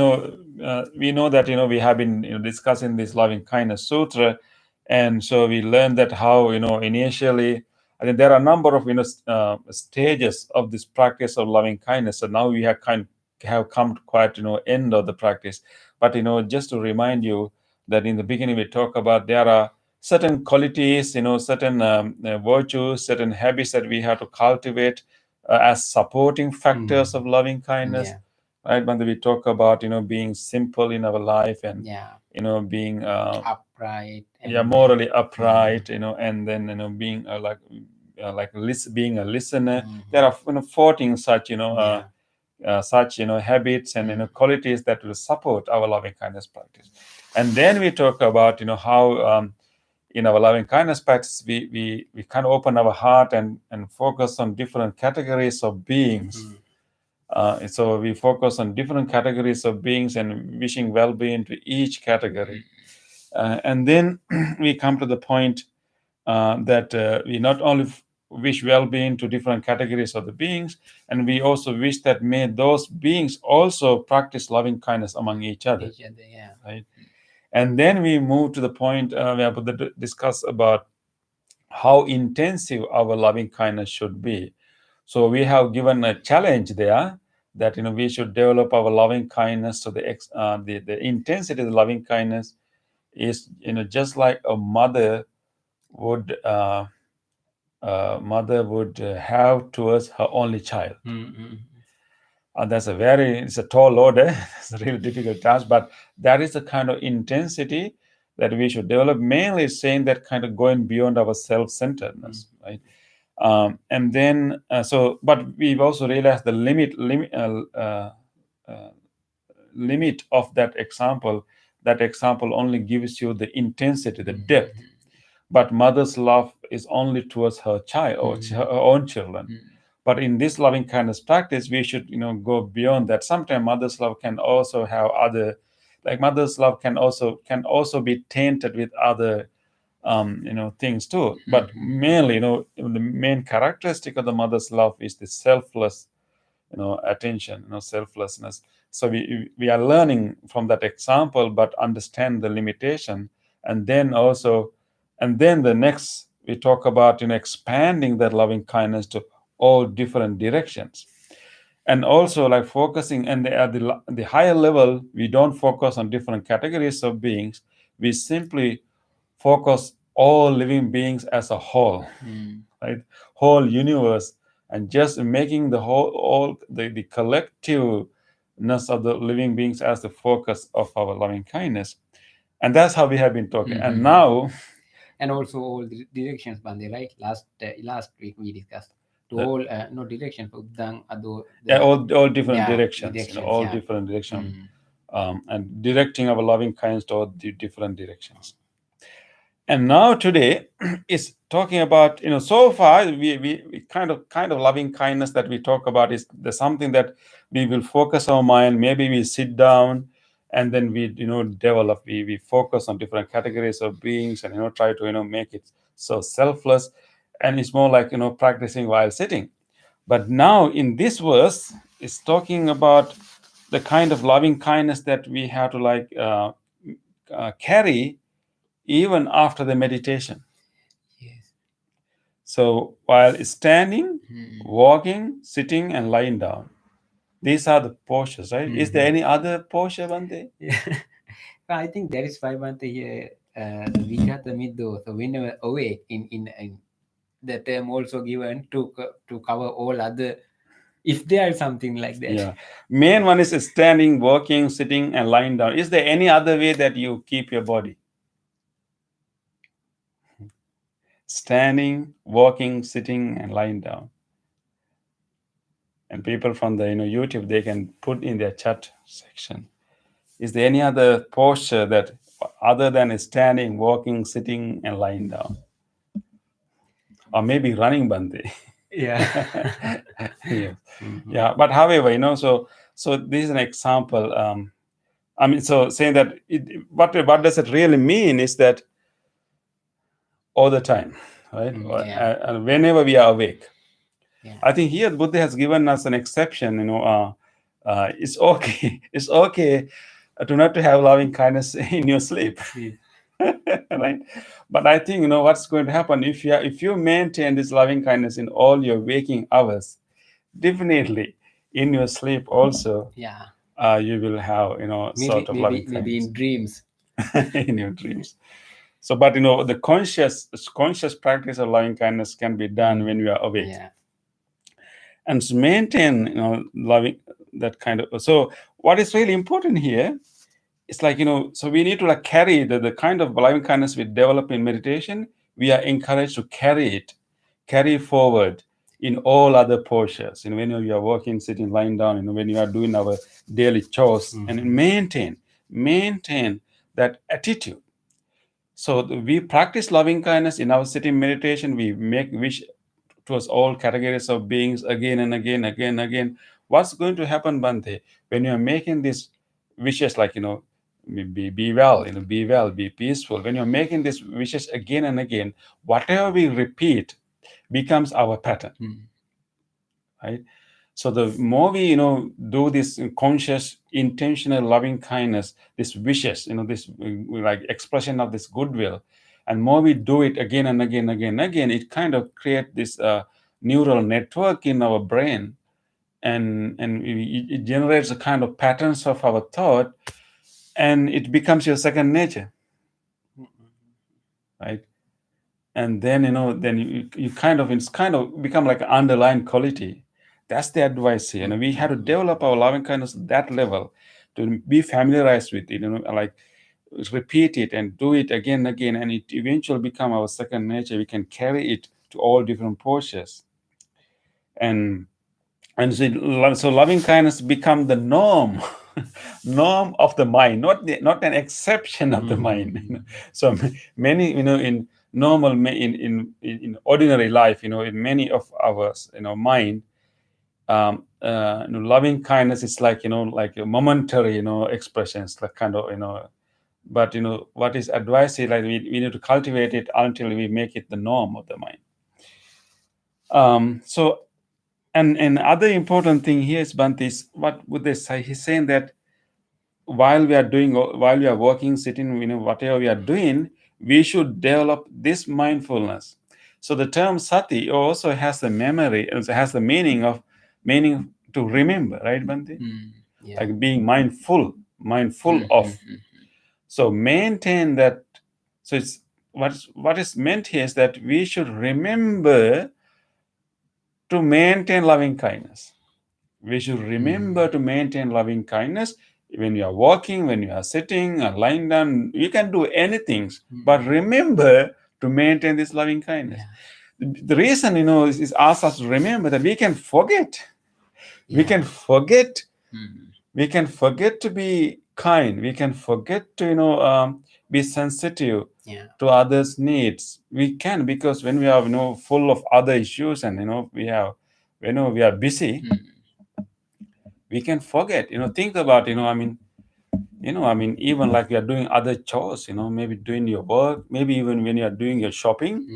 we know that we have been discussing this loving kindness sutra, and so we learned that how initially I think there are a number of stages of this practice of loving kindness. So now we have come to quite end of the practice. But just to remind you that in the beginning we talk about there are certain qualities, certain virtues, certain habits that we have to cultivate as supporting factors of loving kindness. Yeah. Right, when we talk about being simple in our life and being upright. Morally upright, and then being being a listener. There are 14 such such habits and qualities that will support our loving kindness practice. And then we talk about how in our loving kindness practice we kind of open our heart and focus on different categories of beings. So we focus on different categories of beings and wishing well-being to each category. And then we come to the point that we not only wish well-being to different categories of the beings, and we also wish that may those beings also practice loving kindness among each other. Yeah. Right? And then we move to the point where we discuss about how intensive our loving kindness should be. So we have given a challenge there that we should develop our loving kindness to the intensity of the loving kindness is just like a mother would have towards her only child. That's it's a tall order. It's a really difficult task, but that is the kind of intensity that we should develop. Mainly saying that kind of going beyond our self-centeredness, right? And then but we've also realized the limit of that example. That example only gives you the intensity, the depth. But mother's love is only towards her child or her own children. But in this loving kindness practice, we should go beyond that. Sometimes mother's love can also have other, like mother's love can also be tainted with other things too. But mainly, the main characteristic of the mother's love is the selfless attention, selflessness. So we are learning from that example, but understand the limitation. And then the next we talk about expanding that loving kindness to all different directions, and also like focusing. And at the higher level, we don't focus on different categories of beings. We simply focus all living beings as a whole, right? Whole universe, and just making the the collectiveness of the living beings as the focus of our loving kindness. And that's how we have been talking. And now, and also all the directions, Bande, right? Last week we discussed to all no direction for Udang, Ado, all different directions, directions, all different directions, and directing our loving kindness to all the different directions. And now today is talking about so far we kind of loving kindness that we talk about is the something that we will focus our mind. Maybe we sit down and then we develop. We focus on different categories of beings and try to make it so selfless, and it's more like practicing while sitting. But now in this verse, it's talking about the kind of loving kindness that we have to carry even after the meditation. Yes. So while standing, walking, sitting, and lying down, these are the postures, right? Is there any other posture, Bante? I think that is why Bante here Vijata Middo. So whenever awake in the term also given to cover all other, if there is something like that. Yeah. Main one is standing, walking, sitting, and lying down. Is there any other way that you keep your body? Standing, walking, sitting, and lying down. And people from the YouTube, they can put in their chat section. Is there any other posture that other than standing, walking, sitting, and lying down? Or maybe running, Bante. Yeah. Yeah. Yeah. But however, so this is an example. So saying that what does it really mean is that all the time, right? And whenever we are awake. I think here Buddha has given us an exception. It's okay. It's okay to not to have loving kindness in your sleep. Right? But I think what's going to happen if you maintain this loving kindness in all your waking hours, definitely in your sleep also, you will have sort of loving kindness. Maybe in dreams. In your dreams. So, but the conscious practice of loving kindness can be done when you are awake. Yeah. And to maintain loving that kind of. So what is really important here, it's like so we need to carry the kind of loving kindness we develop in meditation. We are encouraged to carry forward in all other postures. When you are walking, sitting, lying down, when you are doing our daily chores, and maintain that attitude. So we practice loving kindness in our sitting meditation. We make wish towards all categories of beings again and again, again, again. What's going to happen, Bante, when you are making these wishes, like, be well, be well, be peaceful. When you're making these wishes again and again, whatever we repeat becomes our pattern, right? So the more we, do this conscious, intentional loving kindness, this wishes, this like expression of this goodwill, and more we do it again and again, again, again, it kind of creates this neural network in our brain, and it generates a kind of patterns of our thought, and it becomes your second nature, right? And then then you kind of, it's kind of become like an underlying quality. That's the advice here. We have to develop our loving kindness at that level, to be familiarized with it, like repeat it and do it again and again, and it eventually become our second nature. We can carry it to all different postures, and so loving kindness become the norm, norm of the mind, not an exception of the mind. So many, in normal, in ordinary life, in many of our mind, loving kindness is like, like a momentary, expressions, like kind of, but what is advised is like we need to cultivate it until we make it the norm of the mind. So and other important thing here is, Bhante, is what would they say? He's saying that while we are working, sitting, whatever we are doing, we should develop this mindfulness. So the term sati also has the memory, has the meaning to remember, right, Bhante? Yeah. Like being mindful of. So maintain that. So it's what is meant here is that we should remember to maintain loving kindness. We should remember to maintain loving kindness when you are walking, when you are sitting or lying down. You can do anything, but remember to maintain this loving kindness. The reason, is ask us to remember that we can forget. We can forget. We can forget to be kind. We can forget to be sensitive to others' needs. We can, because when we are full of other issues, and we are busy, we can forget. Think about even like you are doing other chores, maybe doing your work, maybe even when you are doing your shopping,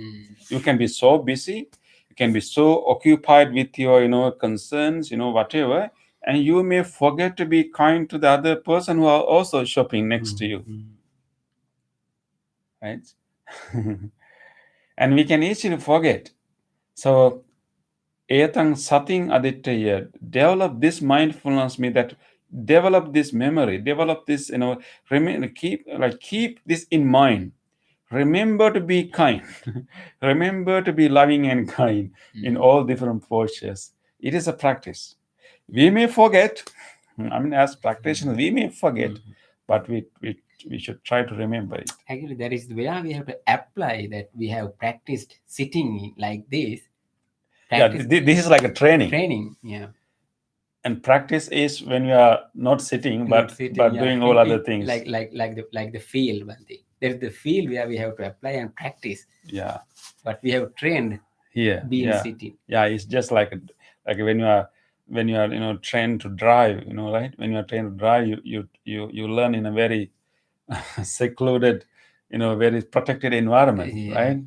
you can be so busy, you can be so occupied with your concerns, whatever, and you may forget to be kind to the other person who are also shopping next to you, right? And we can easily forget. So etang sating aditya, develop this mindfulness, mean that develop this memory, develop this, keep this in mind. Remember to be kind. Remember to be loving and kind in all different postures. It is a practice. We may forget. As practitioners, we may forget, but we should try to remember it. Actually, that is where we have to apply that we have practiced sitting like this. This is like a training. Yeah. And practice is when you are not sitting, but doing all other things. Like the field, Bhante. There's the field where we have to apply and practice. Yeah. But we have trained here. being sitting. Yeah, it's just like when you are trained to drive, right? When you are trained to drive, you learn in a very secluded, very protected environment, right?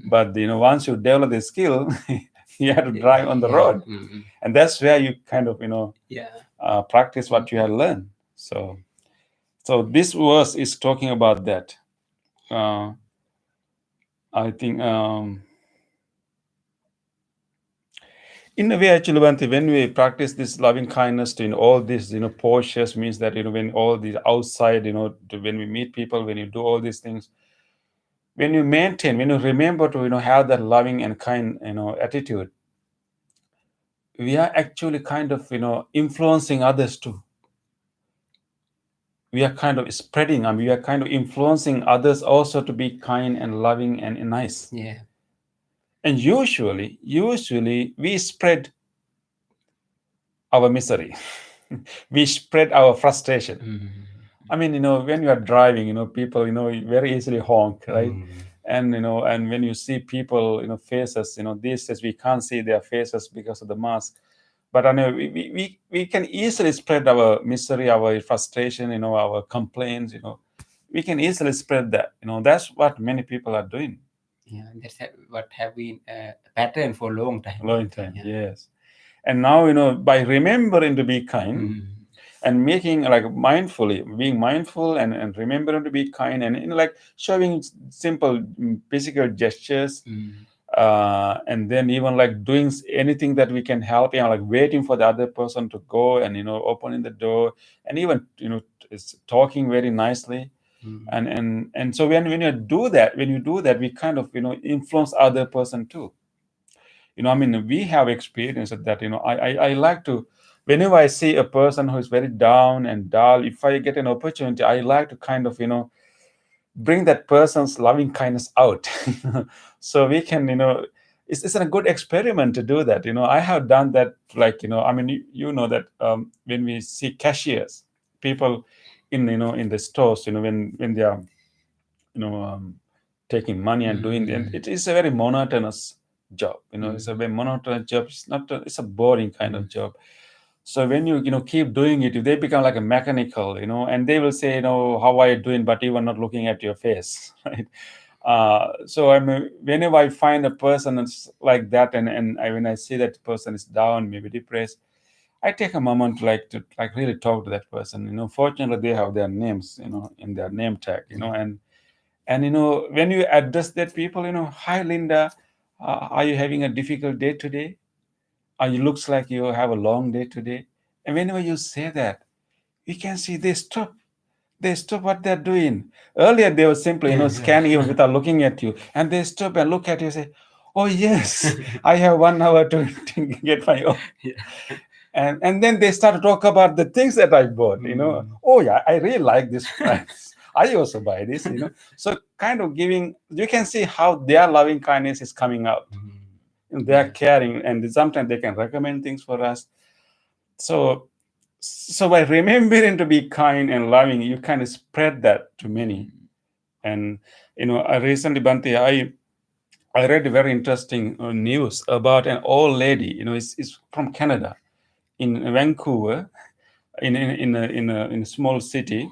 But once you develop the skill, you have to drive on the road, and that's where you kind of practice what you have learned. So this verse is talking about that. I think in a way, actually, Bhante, when we practice this loving kindness to all these postures, means that when all these outside, when we meet people, when you do all these things, when you maintain, when you remember to have that loving and kind attitude, we are actually kind of influencing others too. We are kind of spreading, we are kind of influencing others also to be kind and loving and nice. Yeah. And usually we spread our misery. We spread our frustration. I mean, when you are driving, people, very easily honk, right? And and when you see people, faces, these days we can't see their faces because of the mask. But I know we can easily spread our misery, our frustration, our complaints, we can easily spread that. That's what many people are doing. Yeah, that's what have been a pattern for a long time. Long time, yes. And now, by remembering to be kind, and making like mindfully being mindful, and remembering to be kind, and like showing simple physical gestures, and then even like doing anything that we can help, like waiting for the other person to go, and opening the door, and even is talking very nicely. And so when you do that, we kind of influence other person too. I mean, we have experienced that. I like to, whenever I see a person who is very down and dull, if I get an opportunity, I like to kind of bring that person's loving kindness out. So we can, it's a good experiment to do that. I have done that. Like, I mean, you know that when we see cashiers, people in the stores, when they are taking money and doing, and it is a very monotonous job. It's a very monotonous job. It's not it's a boring kind of job. So when you keep doing it, they become like a mechanical, and they will say, how are you doing, but even not looking at your face. Right? So I mean, whenever I find a person that's like that, and when I see that person is down, maybe depressed, I take a moment to really talk to that person. Fortunately, they have their names, in their name tag, and when you address that people, hi Linda, are you having a difficult day today? You looks like you have a long day today. And whenever you say that, you can see they stop. They stop what they're doing. Earlier they were simply, scanning you without looking at you, and they stop and look at you and say, "Oh yes, I have 1 hour to get my own." And then they start to talk about the things that I bought. Oh yeah, I really like this price. I also buy this. So kind of giving. You can see how their loving kindness is coming out. They are caring, and sometimes they can recommend things for us. So by remembering to be kind and loving, you kind of spread that to many. And I recently, Bante, I read a very interesting news about an old lady. It's from Canada, in Vancouver, in a small city.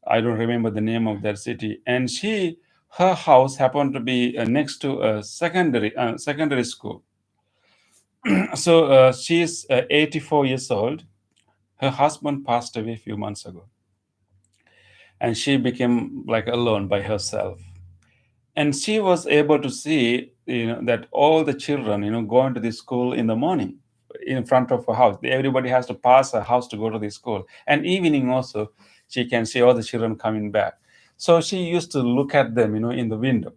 I don't remember the name of that city. And her house happened to be next to a secondary school. So she's 84 years old. Her husband passed away a few months ago, and she became like alone by herself. And she was able to see, that all the children, going to the school in the morning in front of her house. Everybody has to pass her house to go to the school. And evening also, she can see all the children coming back. So she used to look at them, in the window.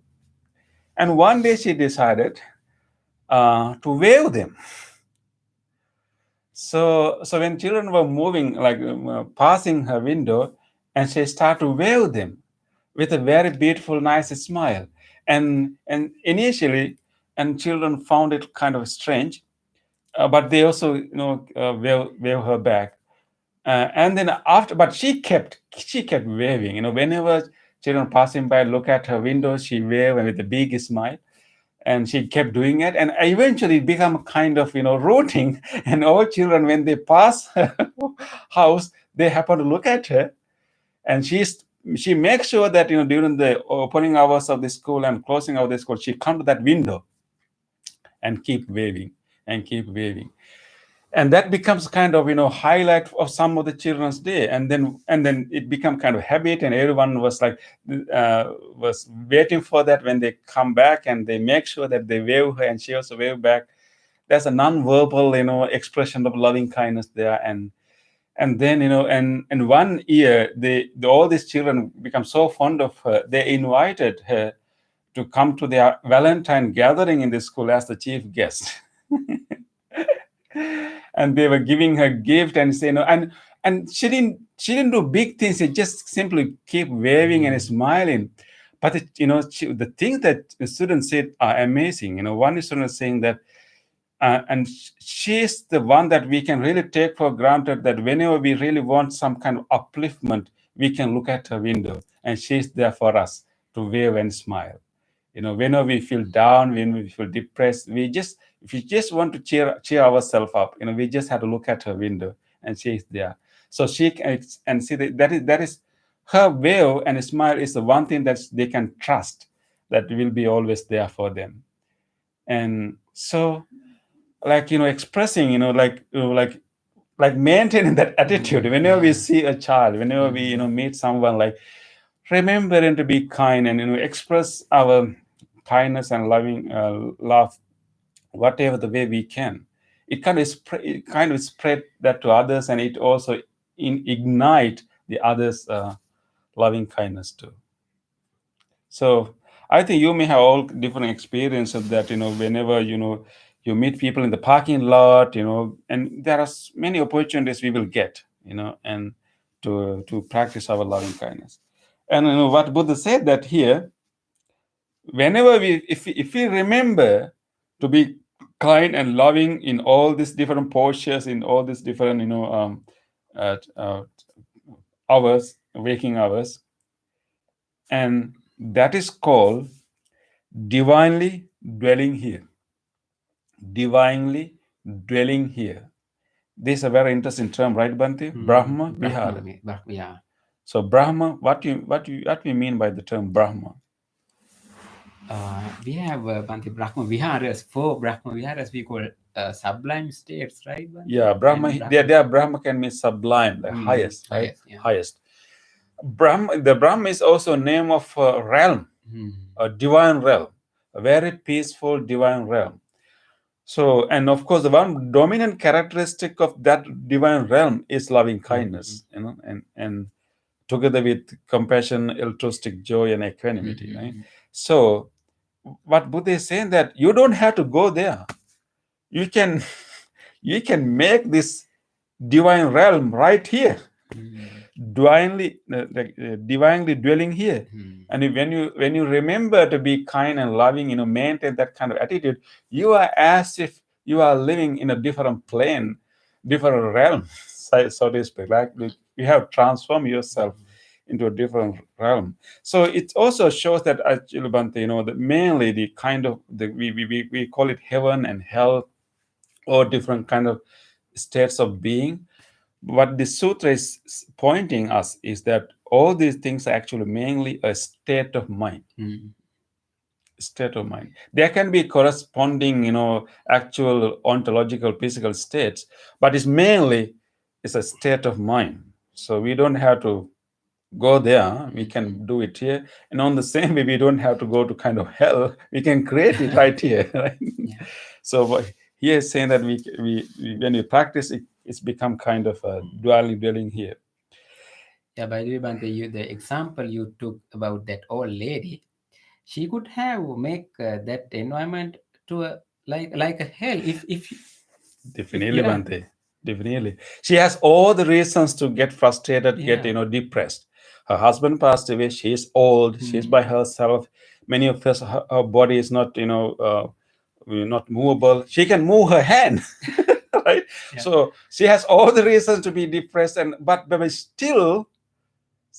And one day she decided to wave them. So when children were moving, like passing her window, and she started to wave them with a very beautiful, nice smile. And initially, and children found it kind of strange, but they also, wave her back. And then after, but she kept waving. Whenever children passing by, look at her window, she wave with a big smile. And she kept doing it, and eventually it became kind of routine. And all children, when they pass her house, they happen to look at her, and she makes sure that during the opening hours of the school and closing of the school, she come to that window and keep waving and keep waving. And that becomes kind of highlight of some of the children's day. And then it become kind of habit, and everyone was like was waiting for that when they come back, and they make sure that they wave her and she also wave back. There's a non-verbal expression of loving kindness there. And then and one year, all these children become so fond of her, they invited her to come to their Valentine gathering in the school as the chief guest. And they were giving her gift and say, and she didn't do big things. She just simply keep waving and smiling. But the things that the students said are amazing. One student is saying that, and she's the one that we can really take for granted, that whenever we really want some kind of upliftment, we can look at her window and she's there for us to wave and smile. Whenever we feel down, when we feel depressed, if we just want to cheer ourselves up, we just have to look at her window and she's there. So she can and see that is her wave and smile is the one thing that they can trust, that will be always there for them. And so, like, expressing, like maintaining that attitude whenever we see a child, whenever we meet someone, like remembering to be kind and express our kindness and loving love, whatever the way we can. It kind of spread that to others, and it also ignite the others loving kindness too. So I think you may have all different experience of that, whenever you meet people in the parking lot, and there are many opportunities we will get, and to practice our loving kindness. And what Buddha said that here, whenever if we remember to be kind and loving in all these different postures, in all these different hours, waking hours, and that is called divinely dwelling here. Divinely dwelling here. This is a very interesting term, right, Bhante? Brahma Vihara. Yeah. So Brahma, what we mean by the term Brahma? We have Bhante, Brahma Viharas. For Brahma Viharas, we call sublime states, right? Bhante? Yeah, Brahma. And There Brahma can mean sublime, like highest, right? highest, yeah. Highest. The Brahma is also a name of a realm, a divine realm, a very peaceful divine realm. So, and of course, the one dominant characteristic of that divine realm is loving kindness, and together with compassion, altruistic joy, and equanimity, right? So, what Buddha is saying, that you don't have to go there. You can make this divine realm right here, divinely dwelling here. And when you remember to be kind and loving, maintain that kind of attitude, you are as if you are living in a different plane, different realm, so to speak. Like you have transformed yourself into a different realm. So it also shows that actually, Bhante, that mainly the kind of we call it heaven and hell, or different kind of states of being. What the sutra is pointing us is that all these things are actually mainly a state of mind. State of mind. There can be corresponding, actual ontological physical states, but it's a state of mind. So we don't have to go there. We can do it here. And on the same way, we don't have to go to kind of hell. We can create it right here. Right? Yeah. So here is saying that we when we practice it, it's become kind of a dwelling here. Yeah, by the way, Bhante, the example you took about that old lady, she could have make that environment to a like a hell if Definitely, yeah. Bhante. Definitely. She has all the reasons to get frustrated, Yeah. get, depressed. Her husband passed away. She's old. She's by herself. Many of us, her body is not, not movable. She can move her hand, right? Yeah. So she has all the reasons to be depressed, but still,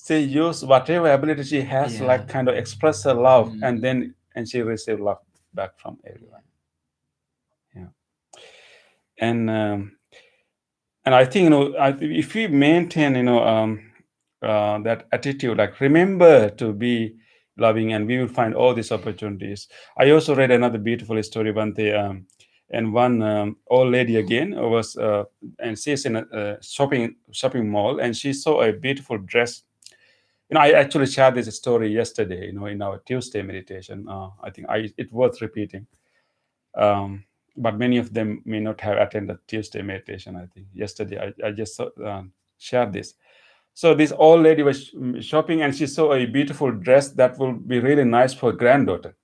she use whatever ability she has, like kind of express her love, and she receive love back from everyone. Yeah. And I think, if we maintain, that attitude, like remember to be loving, and we will find all these opportunities. I also read another beautiful story, Bhante, and one old lady again was, and she's in a shopping mall, and she saw a beautiful dress. I actually shared this story yesterday, in our Tuesday meditation. I think it's worth repeating. But many of them may not have attended Tuesday meditation. I think yesterday I just shared this. So this old lady was shopping, and she saw a beautiful dress that will be really nice for her granddaughter.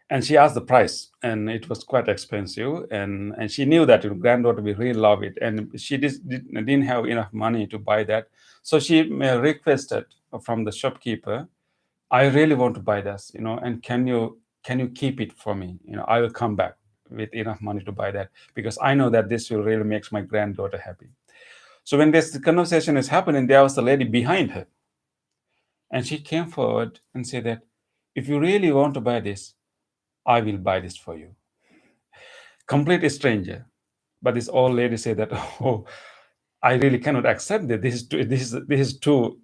And she asked the price, and it was quite expensive. And she knew that her granddaughter will really love it, and she didn't have enough money to buy that. So she requested from the shopkeeper, "I really want to buy this, and can you keep it for me? I will come back with enough money to buy that, because I know that this will really make my granddaughter happy." So when this conversation is happening, there was a lady behind her, and she came forward and said that if you really want to buy this, I will buy this for you. Complete stranger. But this old lady said that, oh, I really cannot accept that. This is too,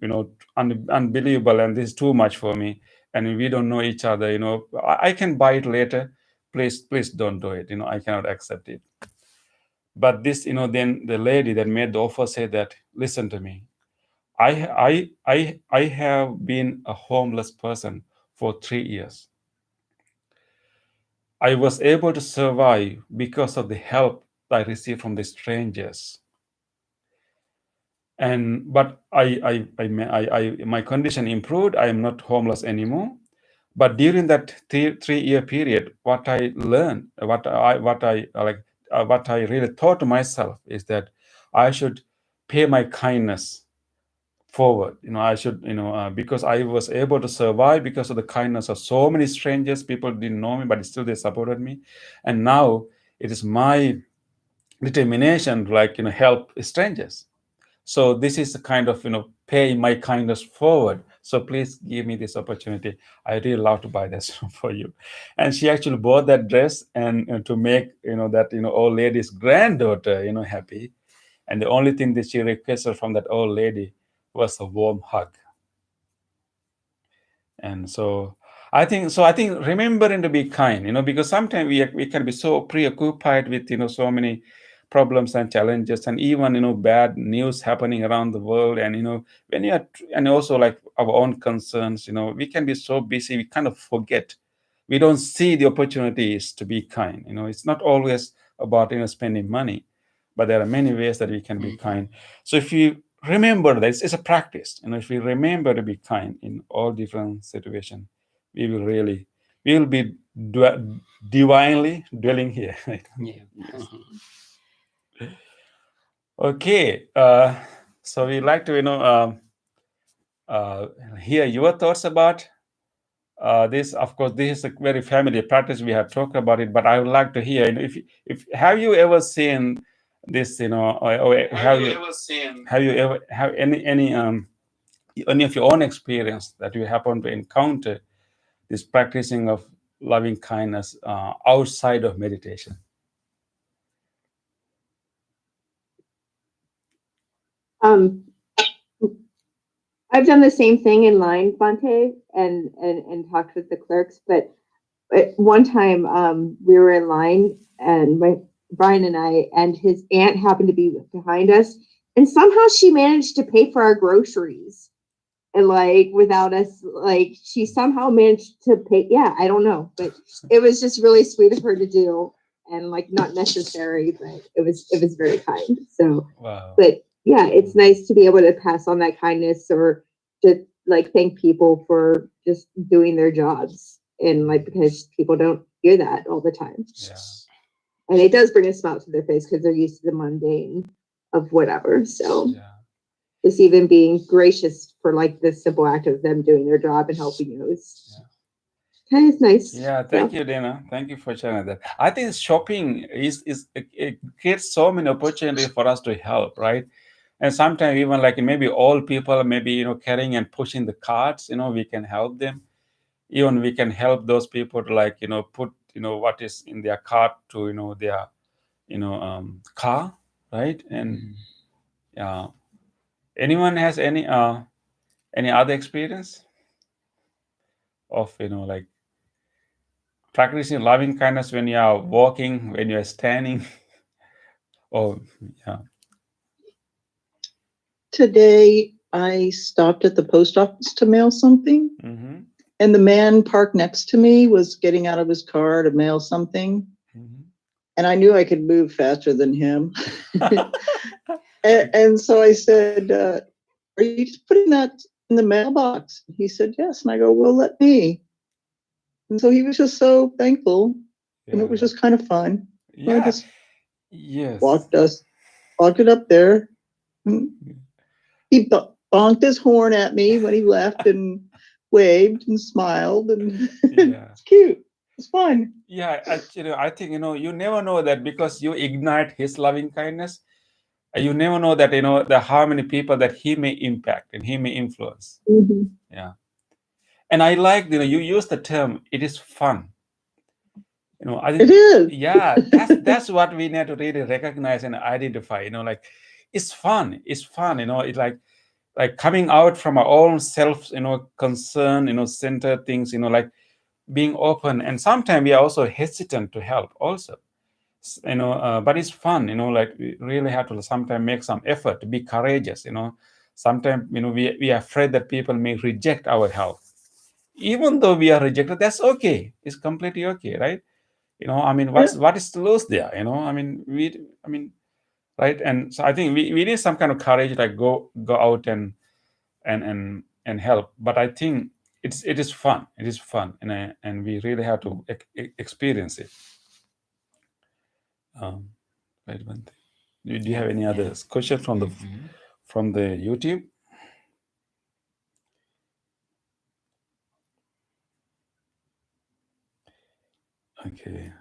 unbelievable, and this is too much for me. And we don't know each other. I can buy it later. Please don't do it. I cannot accept it. But this, then the lady that made the offer said that, listen to me. I have been a homeless person for 3 years. I was able to survive because of the help I received from the strangers. But my condition improved. I am not homeless anymore. But during that 3 year period, what I learned, what I really thought to myself is that I should pay my kindness forward. I should, because I was able to survive because of the kindness of so many strangers. People didn't know me, but still they supported me. And now it is my determination to help strangers. So this is the kind of pay my kindness forward. So please give me this opportunity. I really love to buy this for you. And she actually bought that dress, and to make that old lady's granddaughter happy. And the only thing that she requested from that old lady was a warm hug. And so I think remembering to be kind, because sometimes we can be so preoccupied with so many problems and challenges, and even bad news happening around the world, and when you are, and also like our own concerns, we can be so busy, we kind of forget, we don't see the opportunities to be kind. It's not always about spending money, but there are many ways that we can be kind. So if you remember that it's a practice, if we remember to be kind in all different situations, we will be divinely dwelling here. Yeah. Okay, so we like to hear your thoughts about this. Of course, this is a very familiar practice, we have talked about it, but I would like to hear, if have you ever seen this, or have you ever have any of your own experience that you happen to encounter this practicing of loving kindness outside of meditation? I've done the same thing in line, Fonte, and talked with the clerks. But one time, we were in line, and Brian and I, and his aunt happened to be behind us, and somehow she managed to pay for our groceries, and without us, she somehow managed to pay. Yeah, I don't know, but it was just really sweet of her to do, and not necessary, but it was very kind. So, Wow. but yeah, it's nice to be able to pass on that kindness, or to thank people for just doing their jobs, and because people don't hear that all the time. Yeah. And it does bring a smile to their face because they're used to the mundane of whatever. So Yeah. just even being gracious for the simple act of them doing their job and helping you is kind of nice. Yeah, thank you, Dana. Thank you for sharing that. I think shopping it creates so many opportunities for us to help, right? And sometimes even maybe old people, maybe carrying and pushing the carts, we can help them. Even we can help those people to put what is in their cart to their car, right? And yeah, anyone has any other experience of practicing loving kindness when you are walking, when you are standing? Oh, yeah. Today, I stopped at the post office to mail something, Mm-hmm. and the man parked next to me was getting out of his car to mail something. Mm-hmm. And I knew I could move faster than him. and so I said, are you just putting that in the mailbox? He said, yes. And I go, well, let me. And so he was just so thankful. And it was just kind of fun. So I Yeah. just Yes. walked it up there. He bonked his horn at me when he left and waved and smiled, and Yeah. it's cute. It's fun. Yeah, actually, I think you never know that because you ignite his loving kindness. You never know that, how many people that he may impact and he may influence. Mhm. Yeah. And I like, you use the term, it is fun. I think, It is. yeah, that's what we need to really recognize and identify, like it's fun. It's fun, it's like coming out from our own self, concern, centered things, like being open. And sometimes we are also hesitant to help also, but it's fun, like we really have to sometimes make some effort to be courageous, sometimes, we are afraid that people may reject our help. Even though we are rejected, that's okay. It's completely okay, right? What is to lose there? Right? And so I think we need some kind of courage, like go out and help. But I think it is fun. It is fun, and we really have to experience it. Right, one thing. Do you have any other question from the YouTube? Okay.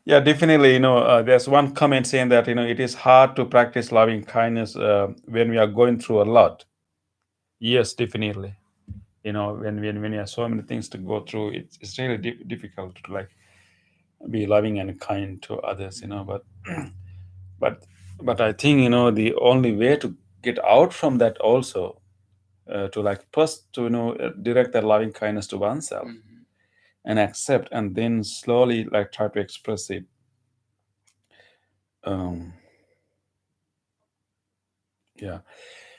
Yeah, definitely. There's one comment saying that it is hard to practice loving kindness when we are going through a lot. Yes, definitely. When you have so many things to go through, it's really difficult to like be loving and kind to others. But but I think the only way to get out from that also, to like first to direct that loving kindness to oneself and accept, and then slowly like try to express it. Yeah.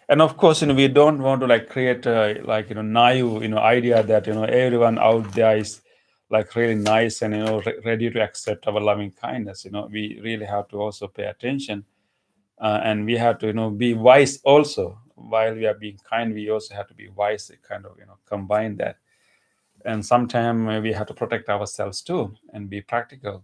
And of course, we don't want to like create like naive idea that everyone out there is like really nice and ready to accept our loving kindness. We really have to also pay attention, and we have to be wise also. While we are being kind, we also have to be wise, kind of combine that. And sometimes we have to protect ourselves too and be practical.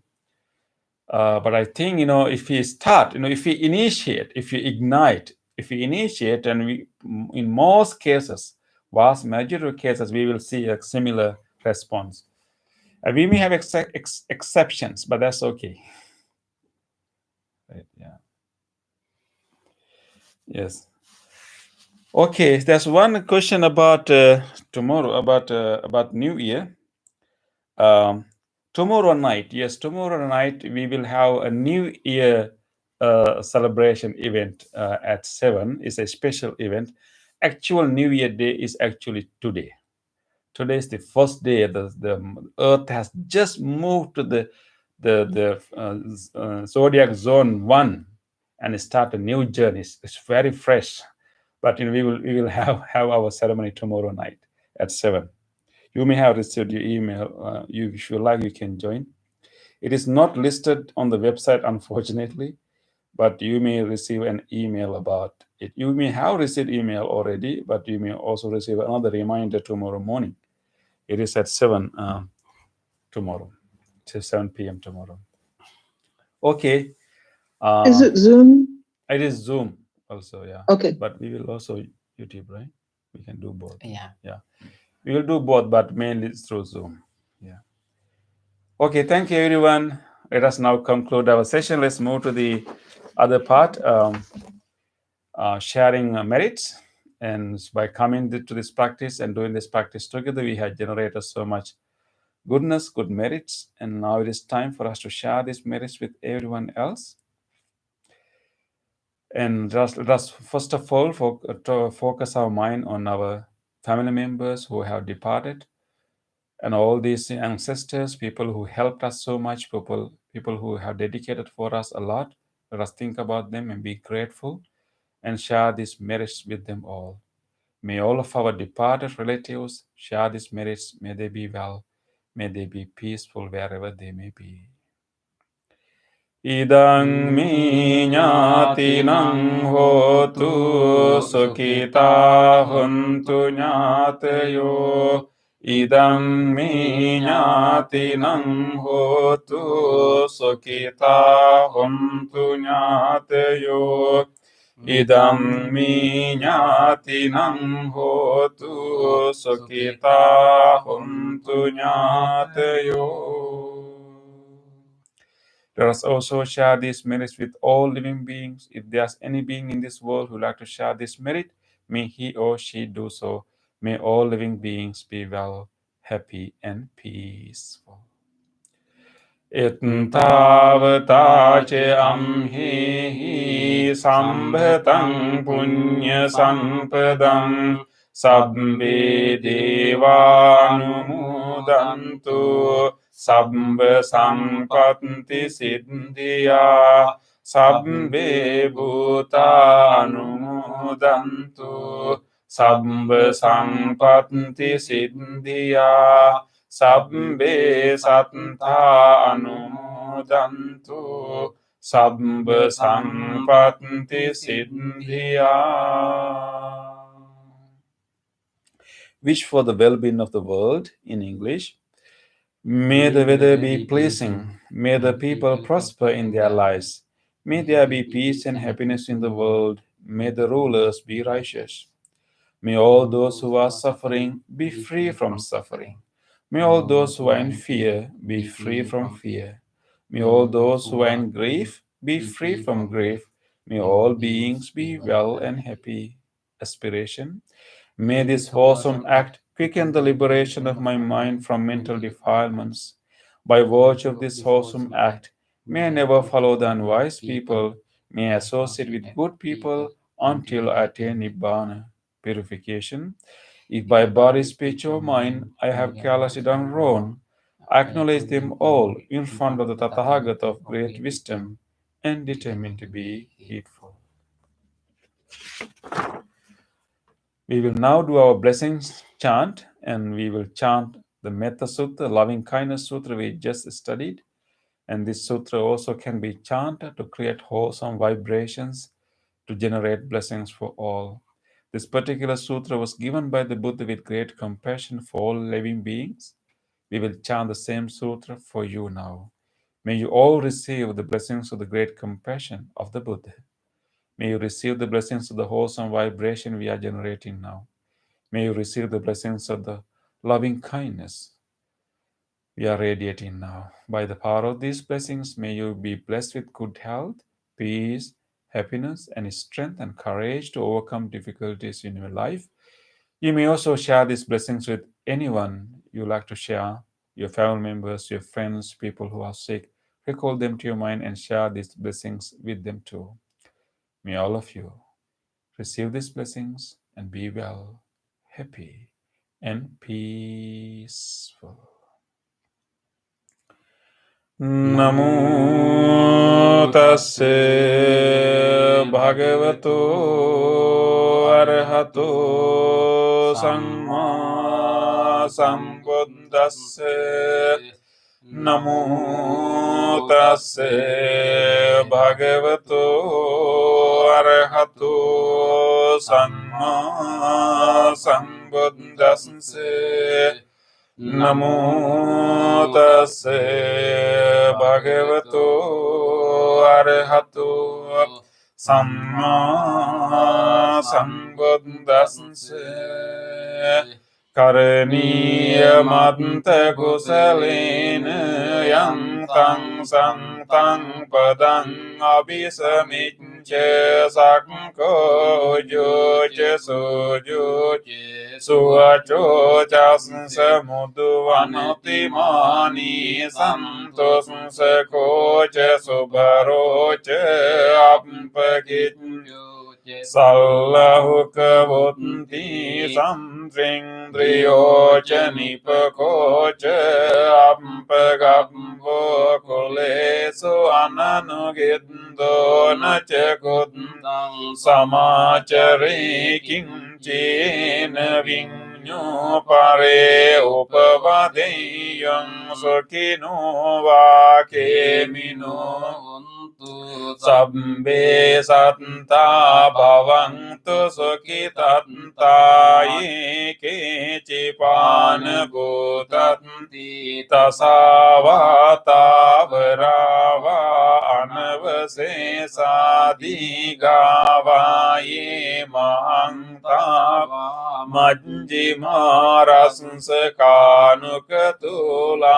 But I think if we start, if we initiate, if we ignite, if we initiate, and we, in most cases, vast majority of cases, we will see a similar response. We may have exceptions, but that's okay. Right, yeah. Yes. Okay. There's one question about tomorrow, about New Year. Tomorrow night, we will have a New Year celebration event at 7. It's a special event. Actual New Year Day is actually today. Today is the first day. The Earth has just moved to the zodiac zone 1 and start a new journey. It's very fresh. But we will have our ceremony tomorrow night at 7. You may have received your email. If you like, you can join. It is not listed on the website, unfortunately, but you may receive an email about it. You may have received email already, but you may also receive another reminder tomorrow morning. It is at 7 tomorrow. It's 7 p.m. tomorrow. Okay. Is it Zoom? It is Zoom also, yeah. Okay. But we will also YouTube, right? We can do both. Yeah. Yeah. We will do both, but mainly through Zoom. Yeah. Okay, thank you, everyone. Let us now conclude our session. Let's move to the other part, sharing merits. And by coming to this practice and doing this practice together, we have generated so much goodness, good merits. And now it is time for us to share these merits with everyone else. And just first of all, to focus our mind on our family members who have departed, and all these ancestors, people who helped us so much, people who have dedicated for us a lot. Let us think about them and be grateful and share these merits with them all. May all of our departed relatives share these merits. May they be well. May they be peaceful wherever they may be. Idang mi ñātinang hotu sukhita huntu ñātayo. Idang mi ñātinang hotu sukhita huntu ñātayo. idam mi ñātinam hotu sukhita huntu ñātayo. Let us also share these merits with all living beings. If there's any being in this world who would like to share this merit, may he or she do so. May all living beings be well, happy, and peaceful. Ittavata ce amhi sambhatam punya sampadam sabbe devanumodantu sabba sampatti siddhya sabbe bhuta anumodantu sabba sampatti siddhya sabbe sattha anumodantu sabba sampatti siddhya. Wish for the well-being of the world in English. May the weather be pleasing. May the people prosper in their lives. May there be peace and happiness in the world. May the rulers be righteous. May all those who are suffering be free from suffering. May all those who are in fear be free from fear. May all those who are in grief be free from grief. May all beings be well and happy. Aspiration. May this wholesome act quicken the liberation of my mind from mental defilements. By virtue of this wholesome act, may I never follow the unwise people. May I associate with good people until I attain Nibbana. Purification. If by body, speech, or mind I have carelessly done wrong, I acknowledge them all in front of the Tathagata of great wisdom and determine to be heedful. We will now do our blessings chant, and we will chant the Metta Sutra, Loving Kindness Sutra we just studied. And this sutra also can be chanted to create wholesome vibrations to generate blessings for all. This particular sutra was given by the Buddha with great compassion for all living beings. We will chant the same sutra for you now. May you all receive the blessings of the great compassion of the Buddha. May you receive the blessings of the wholesome vibration we are generating now. May you receive the blessings of the loving kindness we are radiating now. By the power of these blessings, may you be blessed with good health, peace, happiness, and strength and courage to overcome difficulties in your life. You may also share these blessings with anyone you like to share, your family members, your friends, people who are sick. Recall them to your mind and share these blessings with them too. May all of you receive these blessings and be well, happy, and peaceful. Namo tasse bhagavato arahato samma sambuddhasse. Namo tasse bhagavato arahato samma sambuddhasse. Namo tasse bhagavato arahato samma sambuddhasse. Karaniya matta kusalena yantang santang padang abhisamicca sakko joce sojoce suaco casansa mudvanati mani santos sekoce subaroce ampakityo sallahu kavunti samsindriyoce nipakoce ampagabbo kulesu ananugindo nace kutang samacari kincina vinyo pare upavadeyang sukino vakemino Sabbe satta bhavantu sukhitattai kecipan bhutanti tasavata varava anavasesadi gavaye mahantava majjima rasansakanukatula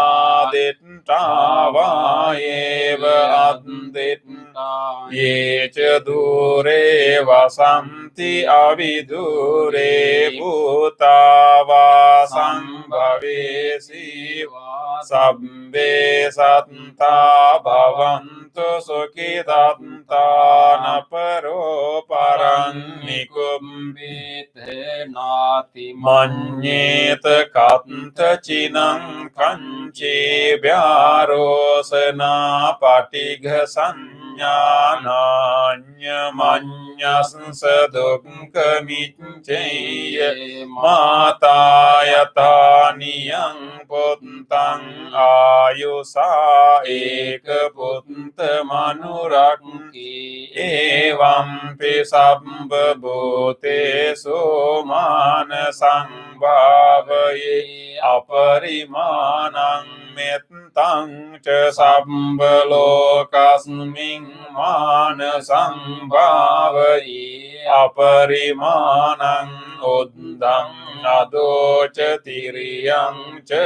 dittava eva additta ye ca dure vasanti avidure bhutava sambhavesi sabbe satta bhavantu sukhitatana paro parang nikumbite nati manyeta kanta chinang kanchi vyarosana patigha sanyana manya sansadukka miccaya matayata niyang puttang ayusa eka putta manurakki evam pisabba bhute sumana sambhavaye aparimanang mettang ca sabba lokasming mana sambhavaye aparimanang uddam adoca tiriyang ca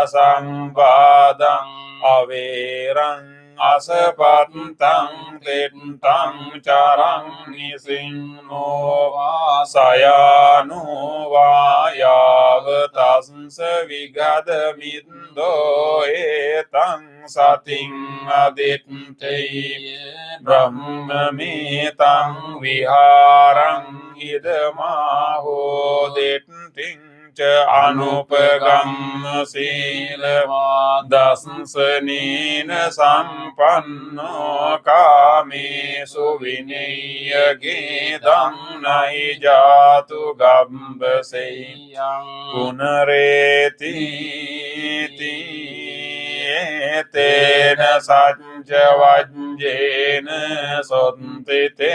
asambadang averang asapatang tentang carang nisinno vasayano vayavatasya vigadamindo etang sating adittaya brahmamitang viharang idamaho ditting ca anupagam sila dasanina sampanno kami suvinaya gedam nai jatu gambaseyang punareti etena sajja vajjena sonti te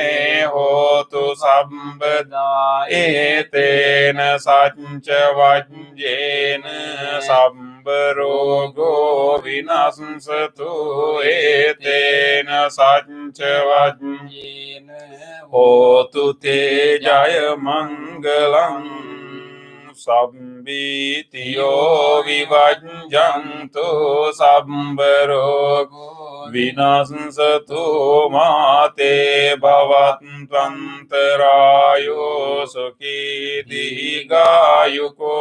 hotu sambada etena sajja vajjena sambarogo vinassatu etena sajja vajjena hotu te jaya mangalang Sabbitiyo vivajjantu sabbarogo vinassatu mate bhavatvantarayo sukhi digayuko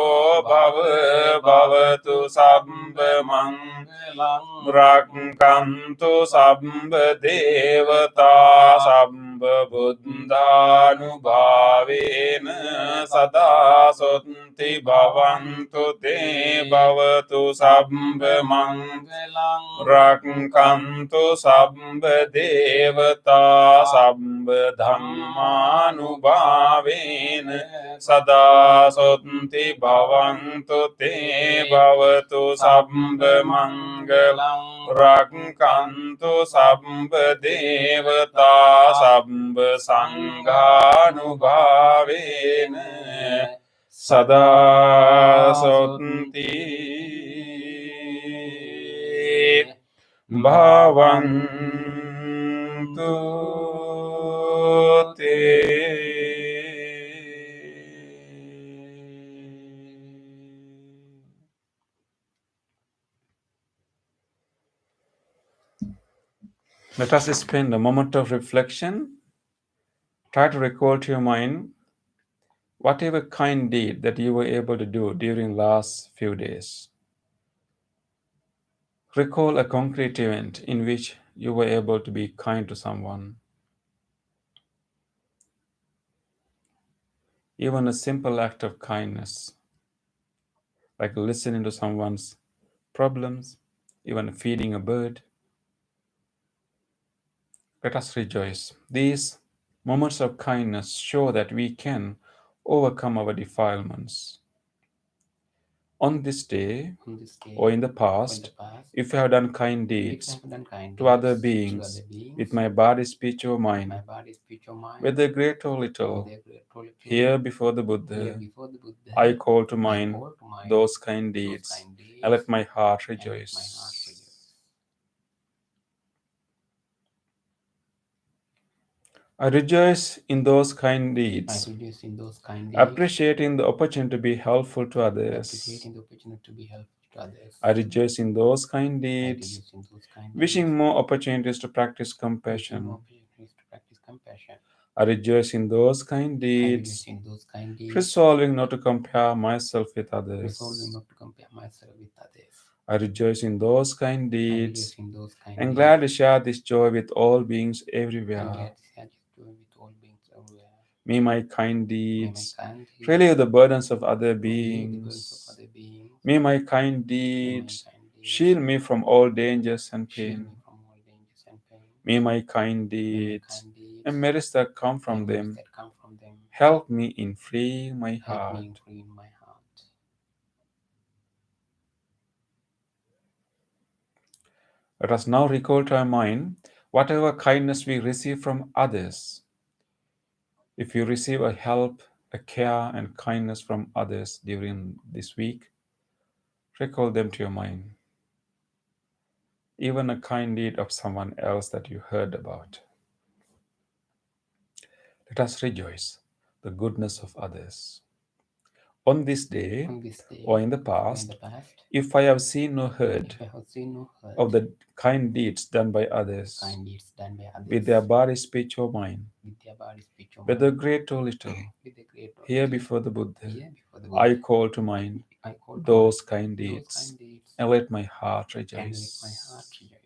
bhavatu sabba mangalang rakkantu sabba devata sabba buddhanubhavena sada sonti bhavantu te bhavatu sabba mangalang rakkantu sabba devata sabba dhammanubhavena sada sonti bhavantu te bhavatu sabba mangalang rakkantu sabba devata sabba sanghanubhavena sada sonti bhavantu te. Let us spend a moment of reflection. Try to recall to your mind whatever kind deed that you were able to do during last few days. Recall a concrete event in which you were able to be kind to someone. Even a simple act of kindness, like listening to someone's problems, even feeding a bird. Let us rejoice. These moments of kindness show that we can overcome our defilements. On this day on this day or in the or in past, the past, if I have done kind if I deeds have done kind to other deeds beings to other beings with my body, speech, or with mind, my body, speech, or mind, whether great or little, whether great or little, here before the here Buddha, before the Buddha, I call to I mind call to mind those kind those deeds, kind deeds and let my heart and let my heart rejoice. rejoice. I rejoice in those kind I deeds, rejoice in those kind deeds, appreciating the opportunity to be helpful to others. appreciating the opportunity to be helpful to others. I rejoice in those kind I deeds, rejoice in those kind wishing deeds, more opportunities to practice wishing more compassion. opportunities to practice compassion. I rejoice in those kind I rejoice deeds, in those kind deeds, resolving not to compare myself with resolving others. not to compare myself with others. I rejoice in those kind I rejoice deeds, in those kind and deeds, glad to share this joy with all beings and everywhere. glad to share this joy with all beings everywhere. May my kind May my deeds kind deeds relieve the burdens of other relieve the burdens beings. of other beings. May my kind May my deeds kind deeds shield me from all dangers and shield me pain. from all dangers and pain. May my kind May my deeds kind deeds and merits that come and from merits them that come from them help me in freeing my help me heart. in freeing my heart. Let us now recall to our mind whatever kindness we receive from others. If you receive a help, a care, and kindness from others during this week, recall them to your mind. Even a kind deed of someone else that you heard about. Let us rejoice the goodness of others. On this day On this day or in the or in past, the past, if I have seen or heard if I have seen or heard of the kind deeds done by the others kind deeds done by others with their body, speech, or mind, with their body, speech, or whether mind, great or little, with a great or here little, before the Buddha, here before the I Buddha, call to mind I call to those mind kind those deeds, kind deeds and let my heart and let my heart rejoice. rejoice.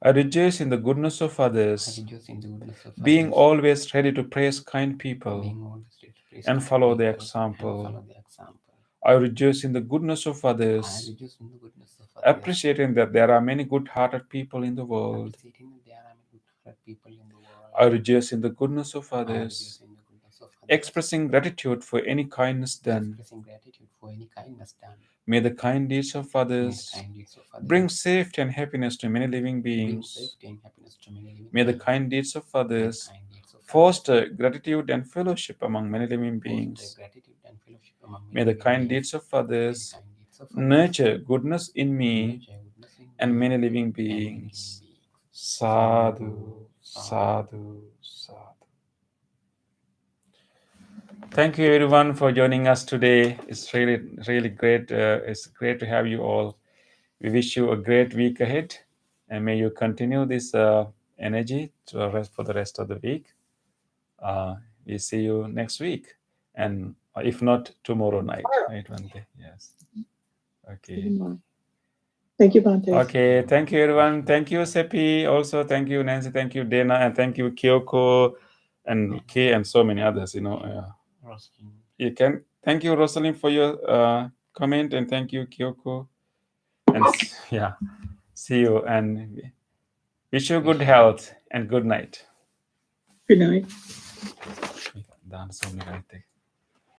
I rejoice in the goodness of I others, rejoice in the goodness of being others, always ready to praise kind people being always ready to praise and kind follow their people and follow example. their example. I rejoice in the goodness of I others, rejoice in the goodness of others, appreciating that there are many good-hearted people in the world. appreciating that there are many good people in the world. I rejoice in the goodness of I rejoice others, in the goodness of others, expressing gratitude for any kindness done. expressing gratitude for any kindness done. May the kind deeds of May the others kind deeds of others bring safety and happiness to many living bring beings. safety and happiness to many living May the beings. kind deeds of May the others kind deeds of others foster gratitude and fellowship among many living foster beings. gratitude and fellowship among May many the living kind beings. deeds of May the others kind deeds of others nurture goodness in me nurture goodness in and me many living and many living beings. beings. Sadhu, sadhu, sadhu. Thank you everyone for joining us today. It's really great. It's great to have you all. We wish you a great week ahead, and may you continue this energy for the rest of the week. We see you next week, and if not tomorrow night, right, Vante? Yes. Okay. Thank you, Bhante. Okay. Thank you, everyone. Thank you, Seppi. Also, thank you, Nancy. Thank you, Dana, and thank you, Kyoko, and Kay, and so many others. Rosalind. You can thank you, Rosalind, for your comment, and thank you, Kyoko. And yeah, see you and wish you good health and good night. Good night. Dance only right there.